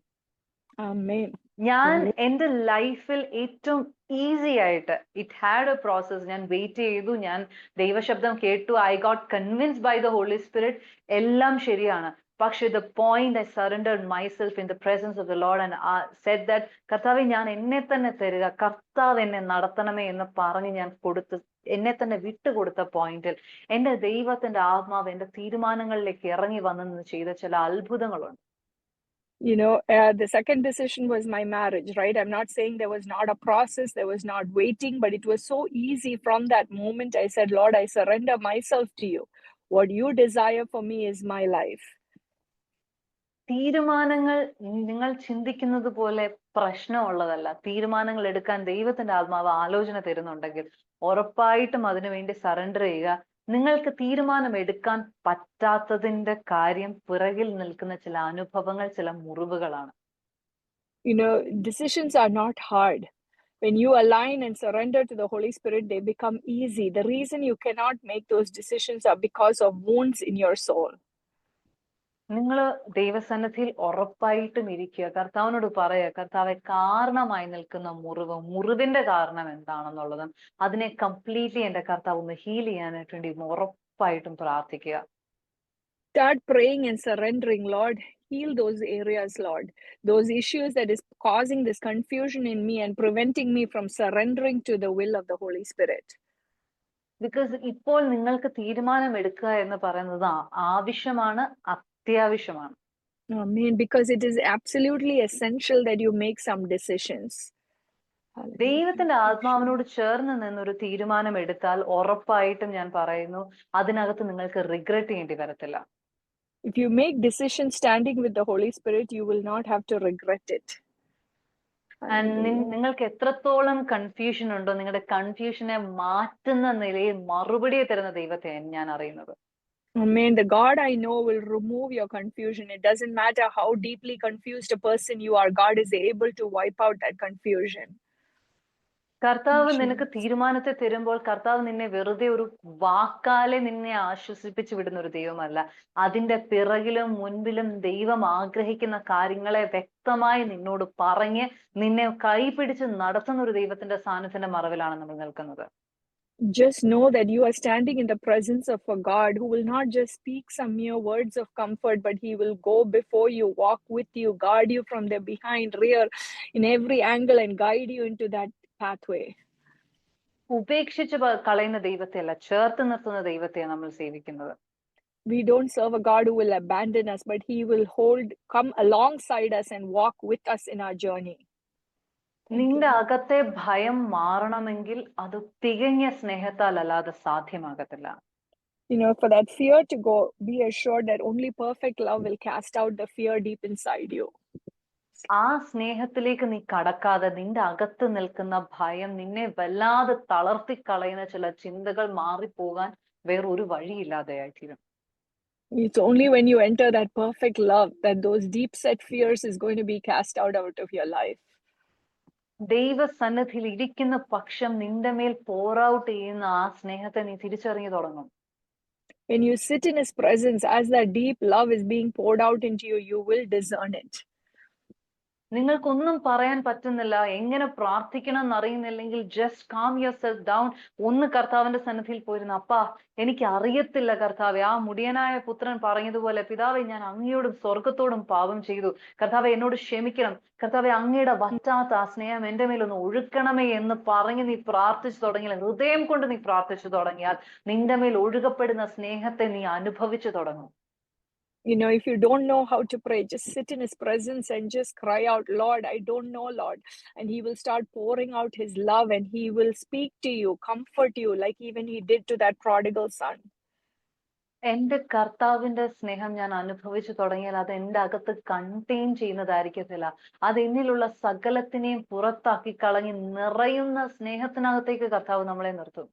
Amen. ഞാൻ എന്റെ ലൈഫിൽ ഏറ്റവും easy ആയിട്ട്, it had a process. ഞാൻ wait ചെയ്തു, ഞാൻ ദൈവശബ്ദം കേട്ടു, I got convinced by the holy spirit, എല്ലാം ശരിയാണ്. പക്ഷെ the point I surrendered myself in the presence of the Lord and said that കർത്താവേ, ഞാൻ എന്നെ തന്നെ തരിക, കർത്താവ് എന്നെ നടത്തണമേ എന്ന് പറഞ്ഞ് ഞാൻ എന്നെ തന്നെ വിട്ടുകൊടുത്ത പോയിന്റിൽ എന്റെ ദൈവത്തിന്റെ ആത്മാവ് എന്റെ തീരുമാനങ്ങളിലേക്ക് ഇറങ്ങി വന്നെന്ന് ചെയ്ത ചില അത്ഭുതങ്ങളുണ്ട്. The second decision was my marriage, right? I'm not saying there was not a process, there was not waiting, but it was so easy from that moment. I said, Lord, I surrender myself to you. What you desire for me is my life. തീരുമാനങ്ങൾ നിങ്ങൾ ചിന്തിക്കുന്നത് പോലെ പ്രശ്നമുള്ളതല്ല. തീരുമാനങ്ങൾ എടുക്കാൻ ദൈവത്തിന്റെ ആത്മാവ് ആലോചന തരുന്നുണ്ടെങ്കിൽ ഉറപ്പായിട്ടും അതിനുവേണ്ടി സറണ്ടർ ചെയ്യുക. നിങ്ങൾക്ക് തീരുമാനം എടുക്കാൻ പറ്റാത്തതിന്റെ കാര്യം പിറകിൽ നിൽക്കുന്ന ചില അനുഭവങ്ങൾ, ചില മുറിവുകളാണ്. Decisions are not hard. When you align and surrender to the Holy Spirit, they become easy. The reason you cannot make those decisions are because of wounds in your soul. നിങ്ങൾ ദൈവസന്നിധിയിൽ ഉറപ്പായിട്ടും ഇരിക്കുക. കർത്താവിനോട് പറയുക, കർത്താവെ, കാരണമായി നിൽക്കുന്ന മുറിവിന്റെ കാരണം എന്താണെന്നുള്ളതും അതിനെ കംപ്ലീറ്റ്ലി എന്റെ കർത്താവ് ഒന്ന് ഹീൽ ചെയ്യാനായിട്ട് വേണ്ടി ഉറപ്പായിട്ടും പ്രാർത്ഥിക്കുക. Start praying and surrendering. Lord, heal those areas, Lord. Those issues that is causing this confusion in me and preventing me from surrendering to the will of the Holy Spirit. Because ഇപ്പോൾ നിങ്ങൾക്ക് തീരുമാനം എടുക്കുക എന്ന് പറയുന്നത് ആവശ്യമാണ്, അത്യാവശ്യമാണ്. Amen. Because it is absolutely essential that you make some decisions. ദൈവത്തിന്റെ ആത്മാവിനോട് ചേർന്ന് നിന്നൊരു തീരുമാനം എടുത്താൽ ഉറപ്പായിട്ടും ഞാൻ പറയുന്നു, അതിനകത്ത് നിങ്ങൾക്ക് റിഗ്രറ്റ് ചെയ്യേണ്ടി വരത്തില്ല. If you make decisions standing with the Holy Spirit, you will not have to regret it. നിങ്ങൾക്ക് എത്രത്തോളം കൺഫ്യൂഷൻ ഉണ്ടോ, നിങ്ങളുടെ കൺഫ്യൂഷനെ മാറ്റുന്ന നിലയിൽ മറുപടി തരുന്ന ദൈവത്തെ ഞാൻ അറിയുന്നത്. Amen. The God I know will remove your confusion. It doesn't matter how deeply confused a person you are, God is able to wipe out that confusion. കർത്താവ് നിനക്ക് തീരുമാനത്തെ തരുമ്പോൾ കർത്താവ് നിന്നെ വെറുതെ ഒരു വാക്കാലെ നിന്നെ ആശ്വസിപ്പിച്ചു വിടുന്ന ഒരു ദൈവമല്ല. അതിന്റെ പിറകിലും മുൻപിലും ദൈവം ആഗ്രഹിക്കുന്ന കാര്യങ്ങളെ വ്യക്തമായി നിന്നോട് പറഞ്ഞ് നിന്നെ കൈപിടിച്ച് നടത്തുന്ന ഒരു ദൈവത്തിന്റെ സാന്നിധ്യത്തിന്റെ മറവിലാണ് നമ്മൾ നിൽക്കുന്നത്. Just know that you are standing in the presence of a God who will not just speak some mere words of comfort, but he will go before you, walk with you, guard you from the behind, rear, in every angle, and guide you into that pathway. ഉപേക്ഷിച്ച് കളയുന്ന ദൈവത്തെയല്ല, ചേർത്ത് നിർത്തുന്ന ദൈവത്തെയാണ് നമ്മൾ സേവിക്കുന്നത്. We don't serve a God who will abandon us, but he will come alongside us and walk with us in our journey. നിന്റെ അകത്തെ ഭയം മാറണമെങ്കിൽ അത് തികഞ്ഞ സ്നേഹത്താൽ അല്ലാതെ സാധ്യമാകത്തില്ല. For that fear to go, be assured that only perfect love will cast out the fear deep inside you. ആ സ്നേഹത്തിലേക്ക് നീ കടക്കാതെ നിന്റെ അകത്ത് നിൽക്കുന്ന ഭയം, നിന്നെ വല്ലാതെ തളർത്തി കളയുന്ന ചില ചിന്തകൾ മാറിപ്പോകാൻ വേറൊരു വഴിയില്ലാതെയായിത്തീരും. It's only when you enter that perfect love that those deep set fears is going to be cast out of your life. ദൈവസന്നിധിയിൽ ഇരിക്കുന്ന പക്ഷം നിന്റെ മേൽ pour out ചെയ്യുന്ന ആ സ്നേഹത്തെ നീ തിരിച്ചറിഞ്ഞു തുടങ്ങും. When you sit in his presence, as that deep love is being poured out into you, you will discern it. നിങ്ങൾക്കൊന്നും പറയാൻ പറ്റുന്നില്ല, എങ്ങനെ പ്രാർത്ഥിക്കണം എന്നറിയുന്നില്ലെങ്കിൽ just calm yourself down. ഒന്ന് കർത്താവിന്റെ സന്നിധിയിൽ പോയിരുന്നു, അപ്പാ എനിക്ക് അറിയത്തില്ല കർത്താവെ, ആ മുടിയനായ പുത്രൻ പറഞ്ഞതുപോലെ, പിതാവെ ഞാൻ അങ്ങയോടും സ്വർഗത്തോടും പാപം ചെയ്തു, കർത്താവെ എന്നോട് ക്ഷമിക്കണം, കർത്താവെ അങ്ങയുടെ വറ്റാത്ത ആ സ്നേഹം എന്റെ മേലൊന്ന് ഒഴുക്കണമേ എന്ന് പറഞ്ഞ് നീ പ്രാർത്ഥിച്ചു തുടങ്ങിയാൽ, ഹൃദയം കൊണ്ട് നീ പ്രാർത്ഥിച്ചു തുടങ്ങിയാൽ നിന്റെ മേൽ ഒഴുകപ്പെടുന്ന സ്നേഹത്തെ നീ അനുഭവിച്ചു തുടങ്ങും. If you don't know how to pray, just sit in his presence and just cry out, Lord, I don't know, Lord. And he will start pouring out his love and he will speak to you, comfort you, like even he did to that prodigal son. എന്റെ കർത്താവിന്റെ സ്നേഹം ഞാൻ അനുഭവിച്ചു തുടങ്ങിയാൽ അത് എന്റെ അകത്ത് contain ചെയ്യുന്നതായിരിക്കത്തില്ല. അത് എന്നിലുള്ള സകലത്തിനെയും പുറത്താക്കി കളഞ്ഞ് നിറയുന്ന സ്നേഹത്തിനകത്തേക്ക് കർത്താവ് നമ്മളെ നിർത്തും.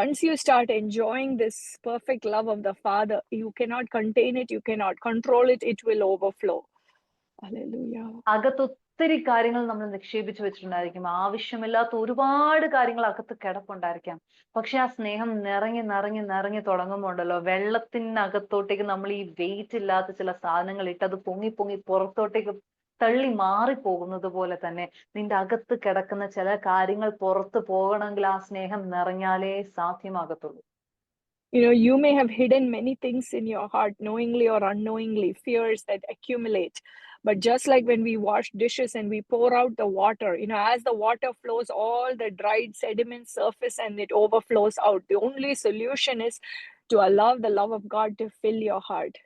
Once you start enjoying this perfect love of the Father, you cannot contain it, you cannot control it, it will overflow. Hallelujah. അകത്ത് ഒത്തിരി കാര്യങ്ങൾ നമ്മൾ നിക്ഷേപിച്ചു വെച്ചിട്ടുണ്ടായിരിക്കും, ആവശ്യമില്ലാത്ത ഒരുപാട് കാര്യങ്ങൾ അകത്ത് കിടപ്പുണ്ടായിരിക്കാം. പക്ഷെ ആ സ്നേഹം നിറഞ്ഞു തുടങ്ങുമ്പോണ്ടല്ലോ, വെള്ളത്തിനകത്തോട്ടേക്ക് നമ്മൾ ഈ വെയിറ്റ് ഇല്ലാത്ത ചില സാധനങ്ങൾ ഇട്ടത് പൊങ്ങി പുറത്തോട്ടേക്ക് തള്ളി മാറിപ്പോകുന്നത് പോലെ തന്നെ നിന്റെ അകത്ത് കിടക്കുന്ന ചില കാര്യങ്ങൾ പുറത്തു പോകണമെങ്കിൽ ആ സ്നേഹം നിറഞ്ഞാലേ സാധ്യമാകത്തുള്ളൂ. You may have hidden many things in your heart, knowingly or unknowingly, fears that accumulate. But just like when we wash dishes and we pour out the water, as the water flows, all the dried sediments surface and it overflows out. The only solution is to allow the love of God to fill your heart.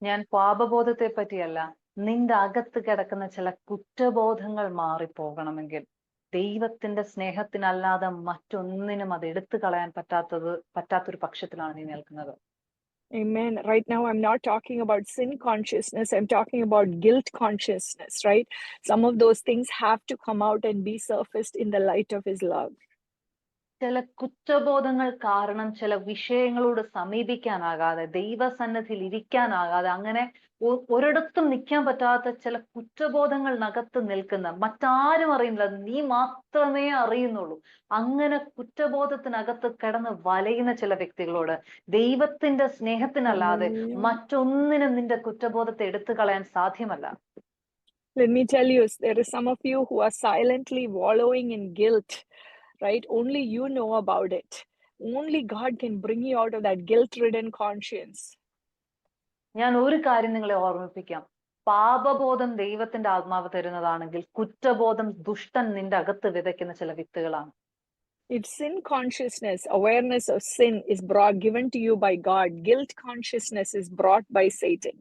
ഞാൻ പാപബോധത്തെ പറ്റിയല്ല, നിന്റെ അകത്ത് കിടക്കുന്ന ചില കുറ്റബോധങ്ങൾ മാറിപ്പോകണമെങ്കിൽ ദൈവത്തിന്റെ സ്നേഹത്തിനല്ലാതെ മറ്റൊന്നിനും അത് എടുത്തു കളയാൻ പറ്റാത്തൊരു പക്ഷത്തിലാണ് നീ നിൽക്കുന്നത്. Amen. Right now, I'm not talking about sin consciousness. I'm talking about guilt consciousness, right? Some of those things have to come out and be surfaced in the light of His love. ചില കുറ്റബോധങ്ങൾ കാരണം ചില വിഷയങ്ങളോട് സമീപിക്കാനാകാതെ, ദൈവസന്നിധിയിൽ ഇരിക്കാനാകാതെ, അങ്ങനെ ഒരിടത്തും നിൽക്കാൻ പറ്റാത്ത ചില കുറ്റബോധങ്ങളിനകത്ത് നിൽക്കുന്ന, മറ്റാരും അറിയുന്നില്ല, നീ മാത്രമേ അറിയുന്നുള്ളൂ, അങ്ങനെ കുറ്റബോധത്തിനകത്ത് കിടന്ന് വലയുന്ന ചില വ്യക്തികളോട് ദൈവത്തിന്റെ സ്നേഹത്തിനല്ലാതെ Hallelujah. മറ്റൊന്നിനും നിന്റെ കുറ്റബോധത്തെ എടുത്തു കളയാൻ സാധ്യമല്ല. Let me tell you, there is some of you who are silently wallowing in guilt, right? Only you know about it. Only God can bring you out of that guilt-ridden conscience. ഞാൻ ഒരു കാര്യം നിങ്ങളെ ഓർമ്മിപ്പിക്കാം. പാപബോധം ദൈവത്തിന്റെ ആത്മാവ് തരുന്നതാണെങ്കിൽ കുറ്റബോധം ദുഷ്ടൻ നിന്റെ അകത്ത് വിതയ്ക്കുന്ന ചില വിത്തുകളാണ്. If sin consciousness, awareness of sin is given to you by God, guilt consciousness is brought by Satan.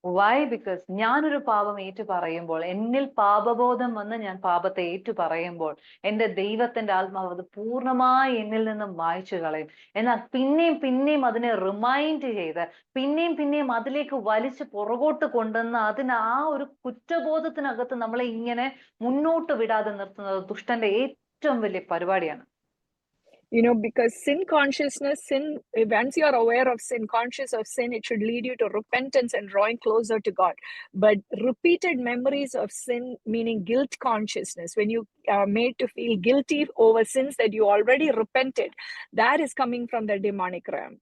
Why? Because ഞാനൊരു പാപം ഏറ്റു പറയുമ്പോൾ, എന്നിൽ പാപബോധം വന്ന് ഞാൻ പാപത്തെ ഏറ്റു പറയുമ്പോൾ, എന്റെ ദൈവത്തിന്റെ ആത്മാവ് അത് പൂർണ്ണമായി എന്നിൽ നിന്നും മായ്ച്ചു കളയും. എന്നാൽ പിന്നെയും അതിനെ റിമൈൻഡ് ചെയ്ത് പിന്നെയും അതിലേക്ക് വലിച്ച് പുറകോട്ട് കൊണ്ടുവന്ന് ആ ഒരു കുറ്റബോധത്തിനകത്ത് നമ്മളെ ഇങ്ങനെ മുന്നോട്ട് വിടാതെ നിർത്തുന്നത് ദുഷ്ടന്റെ ഏറ്റവും വലിയ പരിപാടിയാണ്. Because sin consciousness, once you are aware of sin, conscious of sin, it should lead you to repentance and drawing closer to God. But repeated memories of sin, meaning guilt consciousness, when you are made to feel guilty over sins that you already repented, that is coming from the demonic realm.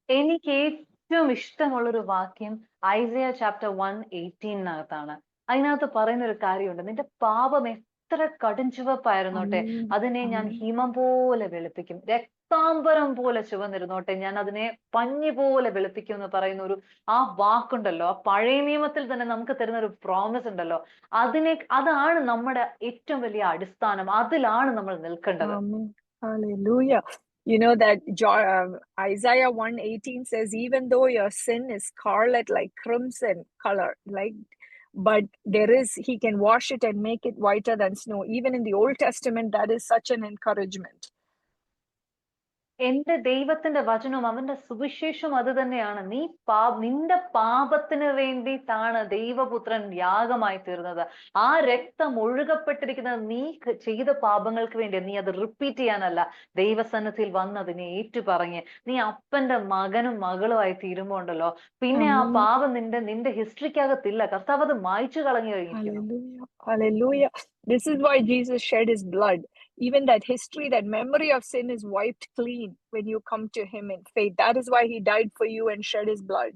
എനിക്ക് ഏറ്റവും ഇഷ്ടമുള്ളൊരു വാക്യം Isaiah chapter 1:18 അതിനകത്ത് പറയുന്ന ഒരു കാര്യമുണ്ട്. നിന്റെ പാപം എത്ര കടുംചുവപ്പായിരുന്നോട്ടെ അതിനെ ഞാൻ ഹിമം പോലെ വെളുപ്പിക്കും, രക്താംബരം പോലെ ചുവന്നിരുന്നോട്ടെ ഞാൻ അതിനെ പഞ്ഞി പോലെ വെളുപ്പിക്കും എന്ന് പറയുന്ന ആ വാക്കുണ്ടല്ലോ, ആ പഴയ നിയമത്തിൽ തന്നെ നമുക്ക് തരുന്ന ഒരു പ്രോമിസ് ഉണ്ടല്ലോ, അതാണ് നമ്മുടെ ഏറ്റവും വലിയ അടിസ്ഥാനം, അതിലാണ് നമ്മൾ നിൽക്കേണ്ടത്. Hallelujah. That Isaiah 1:18 says, even though your sin is scarlet like crimson color, but he can wash it and make it whiter than snow. Even in the Old Testament, that is such an encouragement. എന്റെ ദൈവത്തിന്റെ വചനവും അവന്റെ സുവിശേഷവും അത് തന്നെയാണ്. നിന്റെ പാപത്തിന് വേണ്ടിയിട്ടാണ് ദൈവപുത്രൻ യാഗമായി തീർന്നത്. ആ രക്തം ഒഴുകപ്പെട്ടിരിക്കുന്നത് നീ ചെയ്ത പാപങ്ങൾക്ക് വേണ്ടി. നീ അത് റിപ്പീറ്റ് ചെയ്യാനല്ല, ദൈവസന്നിധിയിൽ വന്ന് അതിനെ ഏറ്റുപറഞ്ഞ് നീ അപ്പന്റെ മകനും മകളുമായി തീരുമ്പോ ഉണ്ടല്ലോ, പിന്നെ ആ പാപം നിന്റെ ഹിസ്റ്ററിക്കകത്തില്ല. കർത്താവ് അത് മായ്ച്ചു കളഞ്ഞു കഴിഞ്ഞിരിക്കുന്നു. Hallelujah. This is why Jesus shed his blood. Even that history, that memory of sin is wiped clean when you come to him in faith. That is why he died for you and shed his blood.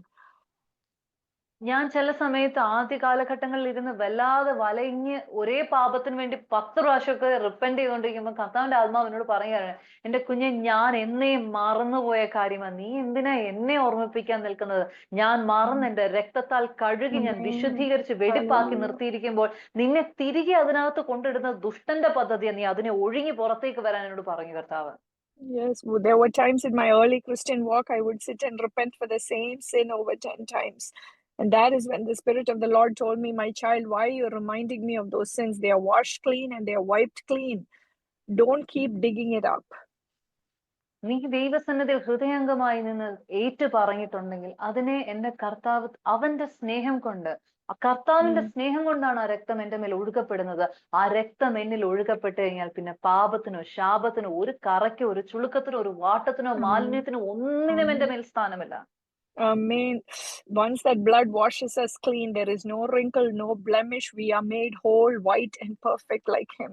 ഞാൻ ചില സമയത്ത് ആദ്യ കാലഘട്ടങ്ങളിൽ ഇരുന്ന് വല്ലാതെ വലയിഞ്ഞ് ഒരേ പാപത്തിന് വേണ്ടി 10 പ്രാവശ്യമൊക്കെ റിപ്പന്റ് ചെയ്തുകൊണ്ടിരിക്കുമ്പോൾ കർത്താവിന്റെ ആത്മാവിനോട് പറയുകയാണ്, എന്റെ കുഞ്ഞെ, ഞാൻ എന്നേ മറന്നുപോയ കാര്യമാണ്, നീ എന്തിനാ എന്നെ ഓർമ്മിപ്പിക്കാൻ നിൽക്കുന്നത്? ഞാൻ മറന്ന് എന്റെ രക്തത്താൽ കഴുകി ഞാൻ വിശുദ്ധീകരിച്ച് വെടിപ്പാക്കി നിർത്തിയിരിക്കുമ്പോൾ നിന്നെ തിരികെ അതിനകത്ത് കൊണ്ടിടുന്നത് ദുഷ്ടന്റെ പദ്ധതിയാണ്, നീ അതിനെ ഒഴുകി പുറത്തേക്ക് വരാൻ എന്നോട് പറഞ്ഞു കർത്താവ്. Yes, there were times in my early Christian walk I would sit and repent for the same sin over 10 times. And that is when the Spirit of the Lord told me, my child, why are you reminding me of those sins? They are washed clean and they are wiped clean. Don't keep digging it up. നീ ദൈവസന്നിധിയിൽ ഹൃദയംഗമായി നിന്ന് ഏറ്റു പറഞ്ഞിട്ടുണ്ടെങ്കിൽ അതിനെ എന്റെ കർത്താവ് അവന്റെ സ്നേഹം കൊണ്ട്, കർത്താവിന്റെ സ്നേഹം കൊണ്ടാണ് ആ രക്തം എന്റെ മേൽ ഒഴുകപ്പെടുന്നത്. ആ രക്തം എന്നിൽ ഒഴുകപ്പെട്ട് കഴിഞ്ഞാൽ പിന്നെ പാപത്തിനോ ശാപത്തിനോ ഒരു കറയ്ക്കോ ഒരു ചുളുക്കത്തിനോ ഒരു വാട്ടത്തിനോ മാലിന്യത്തിനോ ഒന്നിനും എന്റെ മേൽ സ്ഥാനമില്ല. Amen. Once that blood washes us clean, there is no wrinkle, no blemish. We are made whole, white and perfect like him.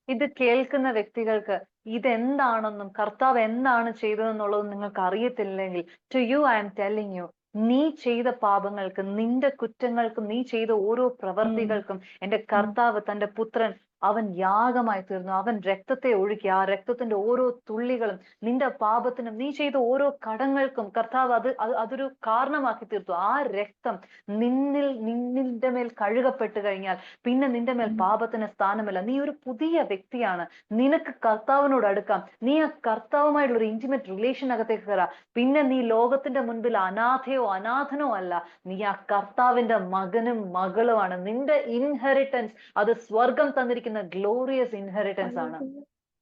ഇത് കേൾക്കുന്ന വ്യക്തികൾക്ക് ഇതെന്താണെന്നും കർത്താവ് എന്താണ് ചെയ്തതെന്നുള്ളതും നിങ്ങൾക്ക് അറിയത്തില്ലെങ്കിൽ, to you I am telling you, നീ ചെയ്ത പാപങ്ങൾക്കും നിന്റെ കുറ്റങ്ങൾക്കും നീ ചെയ്ത ഓരോ പ്രവർത്തികൾക്കും എന്റെ കർത്താവ് തന്റെ പുത്രൻ അവൻ യാഗമായി തീർന്നു. അവൻ രക്തത്തെ ഒഴുക്കി. ആ രക്തത്തിന്റെ ഓരോ തുള്ളികളും നിന്റെ പാപത്തിനും നീ ചെയ്ത ഓരോ കടങ്ങൾക്കും കർത്താവ് അതൊരു കാരണമാക്കി തീർത്തു. ആ രക്തം നിന്നിന്റെ മേൽ കഴുകപ്പെട്ട് കഴിഞ്ഞാൽ പിന്നെ നിന്റെ മേൽ പാപത്തിന് സ്ഥാനമില്ല. നീ ഒരു പുതിയ വ്യക്തിയാണ്. നിനക്ക് കർത്താവിനോട് അടുക്കാം. നീ ആ കർത്താവുമായിട്ടുള്ള ഒരു ഇന്റിമേറ്റ് റിലേഷൻ അകത്തേക്ക് കയറാം. പിന്നെ നീ ലോകത്തിന്റെ മുൻപിൽ അനാഥയോ അനാഥനോ അല്ല. നീ ആ കർത്താവിന്റെ മകനും മകളുമാണ്. നിന്റെ ഇൻഹെറിറ്റൻസ് അത് സ്വർഗം തന്നിരിക്കുന്ന ഗ്ലോറിയസ് ഇൻഹെറിറ്റൻസ് ആണ്.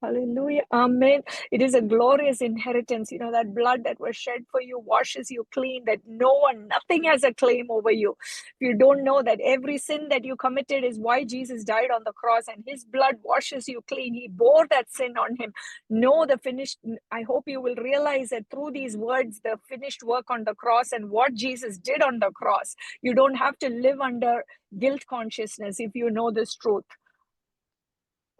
Hallelujah. Amen. It is a glorious inheritance. You know, that blood that was shed for you washes you clean, that nothing has a claim over you. If you don't know that every sin that you committed is why Jesus died on the cross, and his blood washes you clean. He bore that sin on him. Know the finished. I hope you will realize that through these words, the finished work on the cross and what Jesus did on the cross. You don't have to live under guilt consciousness if you know this truth.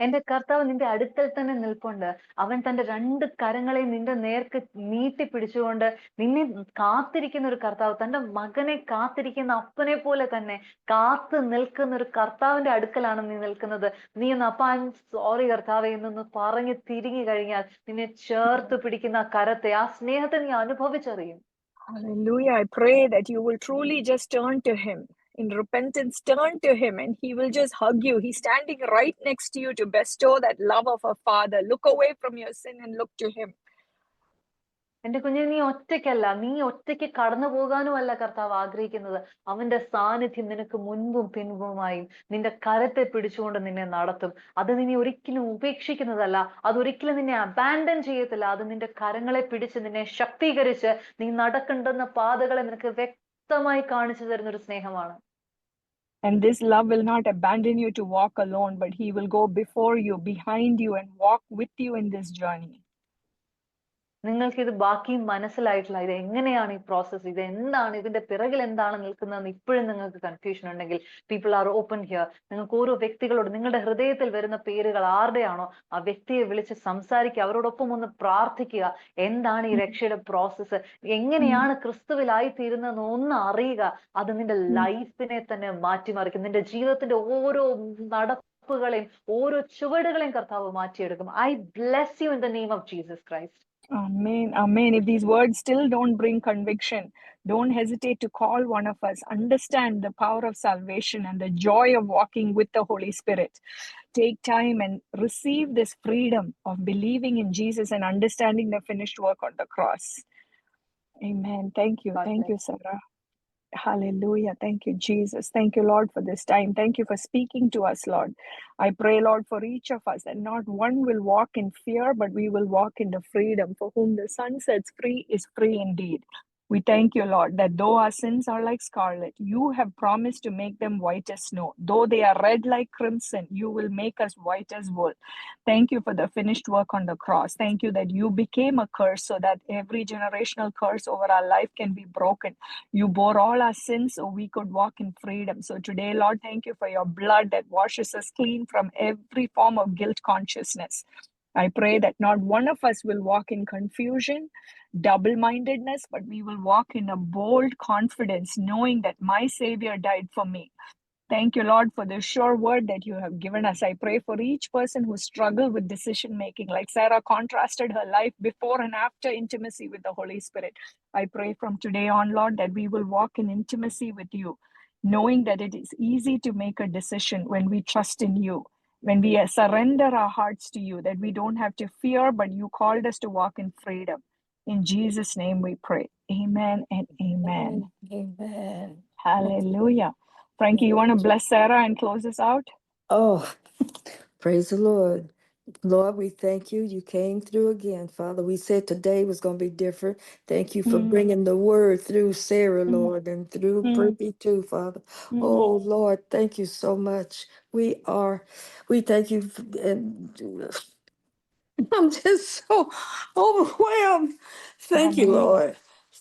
എന്റെ കർത്താവ് നിന്റെ അടുക്കൽ തന്നെ നിൽപ്പുണ്ട്. അവൻ തന്റെ 2 കരങ്ങളെയും നിന്റെ നേർക്ക് നീട്ടി പിടിച്ചുകൊണ്ട് നിന്നെ കാത്തിരിക്കുന്ന ഒരു കർത്താവ്, തന്റെ മകനെ കാത്തിരിക്കുന്ന അപ്പനെ പോലെ തന്നെ കാത്തു നിൽക്കുന്ന ഒരു കർത്താവിന്റെ അടുക്കലാണ് നീ നിൽക്കുന്നത്. നീ ഒന്ന് അപ്പ ഐ എം സോറി കർത്താവെ എന്നൊന്ന് പറഞ്ഞ് തിരിഞ്ഞു കഴിഞ്ഞാൽ നിന്നെ ചേർത്ത് പിടിക്കുന്ന ആ കരത്തെ, ആ സ്നേഹത്തെ നീ അനുഭവിച്ചറിയും. Hallelujah. I pray that you will truly just turn to him. In repentance, turn to him and he will just hug you. He's standing right next to you to bestow that love of a father. Look away from your sin and look to him. എന്റെ കുഞ്ഞെ, നീ ഒറ്റയ്ക്കല്ല. നീ ഒറ്റയ്ക്ക് കടന്നു പോകാനും അല്ല കർത്താവ് ആഗ്രഹിക്കുന്നത്. അവന്റെ സാന്നിധ്യം നിനക്ക് മുൻപും പിൻപുമായും നിന്റെ കരത്തെ പിടിച്ചുകൊണ്ട് നിന്നെ നടത്തും. അത് നിന്നെ ഒരിക്കലും ഉപേക്ഷിക്കുന്നതല്ല. അതൊരിക്കലും നിന്നെ അബാൻഡൻ ചെയ്യത്തില്ല. അത് നിന്റെ കരങ്ങളെ പിടിച്ച് നിന്നെ ശക്തീകരിച്ച് നീ നടക്കേണ്ടുന്ന പാതകളെ നിനക്ക് വ്യക്തമായി കാണിച്ചു തരുന്ന ഒരു സ്നേഹമാണ്. And this love will not abandon you to walk alone, but he will go before you, behind you, and walk with you in this journey. നിങ്ങൾക്ക് ഇത് ബാക്കി മനസ്സിലായിട്ടില്ല. ഇത് എങ്ങനെയാണ് ഈ പ്രോസസ്, ഇത് എന്താണ്, ഇതിന്റെ പിറകിൽ എന്താണ് നിൽക്കുന്നതെന്ന് ഇപ്പോഴും നിങ്ങൾക്ക് കൺഫ്യൂഷൻ ഉണ്ടെങ്കിൽ പീപ്പിൾ ആർ ഓപ്പൺ ഹിയർ. നിങ്ങൾക്ക് ഓരോ വ്യക്തികളോട് നിങ്ങളുടെ ഹൃദയത്തിൽ വരുന്ന പേരുകൾ ആരുടെയാണോ ആ വ്യക്തിയെ വിളിച്ച് സംസാരിക്കുക, അവരോടൊപ്പം ഒന്ന് പ്രാർത്ഥിക്കുക. എന്താണ് ഈ രക്ഷയുടെ പ്രോസസ്സ്, എങ്ങനെയാണ് ക്രിസ്തുവിലായി തീരുന്നതെന്ന് ഒന്ന് അറിയുക. അത് നിന്റെ ലൈഫിനെ തന്നെ മാറ്റിമറിക്കും. നിന്റെ ജീവിതത്തിന്റെ ഓരോ നടപ്പുകളെയും ഓരോ ചുവടുകളെയും കർത്താവ് മാറ്റിയെടുക്കും. I bless you in the name of Jesus Christ. Amen. Amen. If these words still don't bring conviction, don't hesitate to call one of us. Understand the power of salvation and the joy of walking with the Holy Spirit. Take time and receive this freedom of believing in Jesus and understanding the finished work on the cross. Amen. Thank you. Thank you, Sarah. Hallelujah. Thank you, Jesus. Thank you, Lord, for this time. Thank you for speaking to us, Lord. I pray, Lord, for each of us that not one will walk in fear, but we will walk in the freedom. For whom the Son sets free is free indeed. We thank you, Lord, that though our sins are like scarlet, you have promised to make them white as snow. Though they are red like crimson, you will make us white as wool. Thank you for the finished work on the cross. Thank you that you became a curse so that every generational curse over our life can be broken. You bore all our sins so we could walk in freedom. So today, Lord, thank you for your blood that washes us clean from every form of guilt consciousness. I pray that not one of us will walk in confusion, double-mindedness, but we will walk in a bold confidence, knowing that my Savior died for me. Thank you, Lord, for the sure word that you have given us. I pray for each person who struggled with decision-making, like Sarah contrasted her life before and after intimacy with the Holy Spirit. I pray from today on, Lord, that we will walk in intimacy with you, knowing that it is easy to make a decision when we trust in you, when we surrender our hearts to you, that we don't have to fear, but you called us to walk in freedom. In Jesus' name we pray. Amen and amen. Amen. Hallelujah. Frankie, you want to bless Sarah and close us out? Oh, praise the Lord. Lord, we thank you. You came through again, Father. We said today was going to be different. Thank you for bringing the word through Sarah, Lord, and through Brittany too, Father. Oh, Lord, thank you so much. We thank you. I'm just so overwhelmed. Thank you, Lord.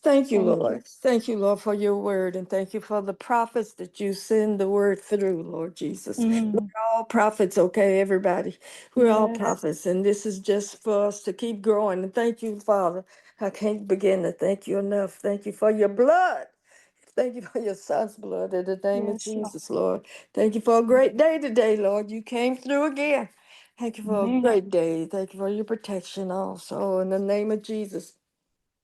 Thank you, Lord. Thank you, Lord, for your word. And thank you for the prophets that you send the word through, Lord Jesus. We're all prophets, okay, everybody? We're all prophets. And this is just for us to keep growing. And thank you, Father. I can't begin to thank you enough. Thank you for your blood. Thank you for your son's blood in the name of Yes, Lord. Jesus, Lord. Thank you for a great day today, Lord. You came through again. Thank you for a Amen. great day. Thank you for your protection also in the name of Jesus.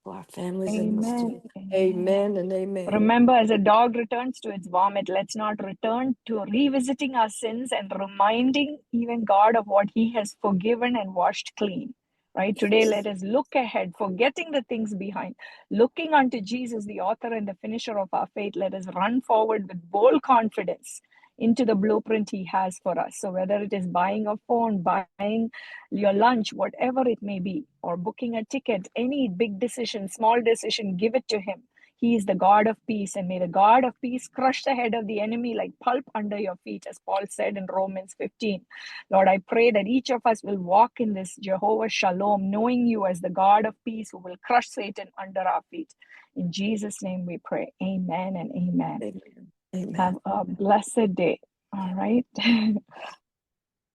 For our families and us Amen. too. Amen. Amen and amen. Remember, as a dog returns to its vomit, let's not return to revisiting our sins and reminding even God of what He has forgiven and washed clean. Right? Today, let us look ahead, forgetting the things behind, looking unto Jesus, the author and the finisher of our faith. Let us run forward with bold confidence into the blueprint He has for us. So, whether it is buying a phone, buying your lunch, whatever it may be, or booking a ticket, any big decision, small decision, give it to Him. He is the God of peace, and may the God of peace crush the head of the enemy like pulp under your feet, as Paul said in Romans 15. Lord, I pray that each of us will walk in this Jehovah Shalom, knowing you as the God of peace who will crush Satan under our feet. In Jesus' name we pray. Amen and amen. Amen. Amen. Have a blessed day. All right.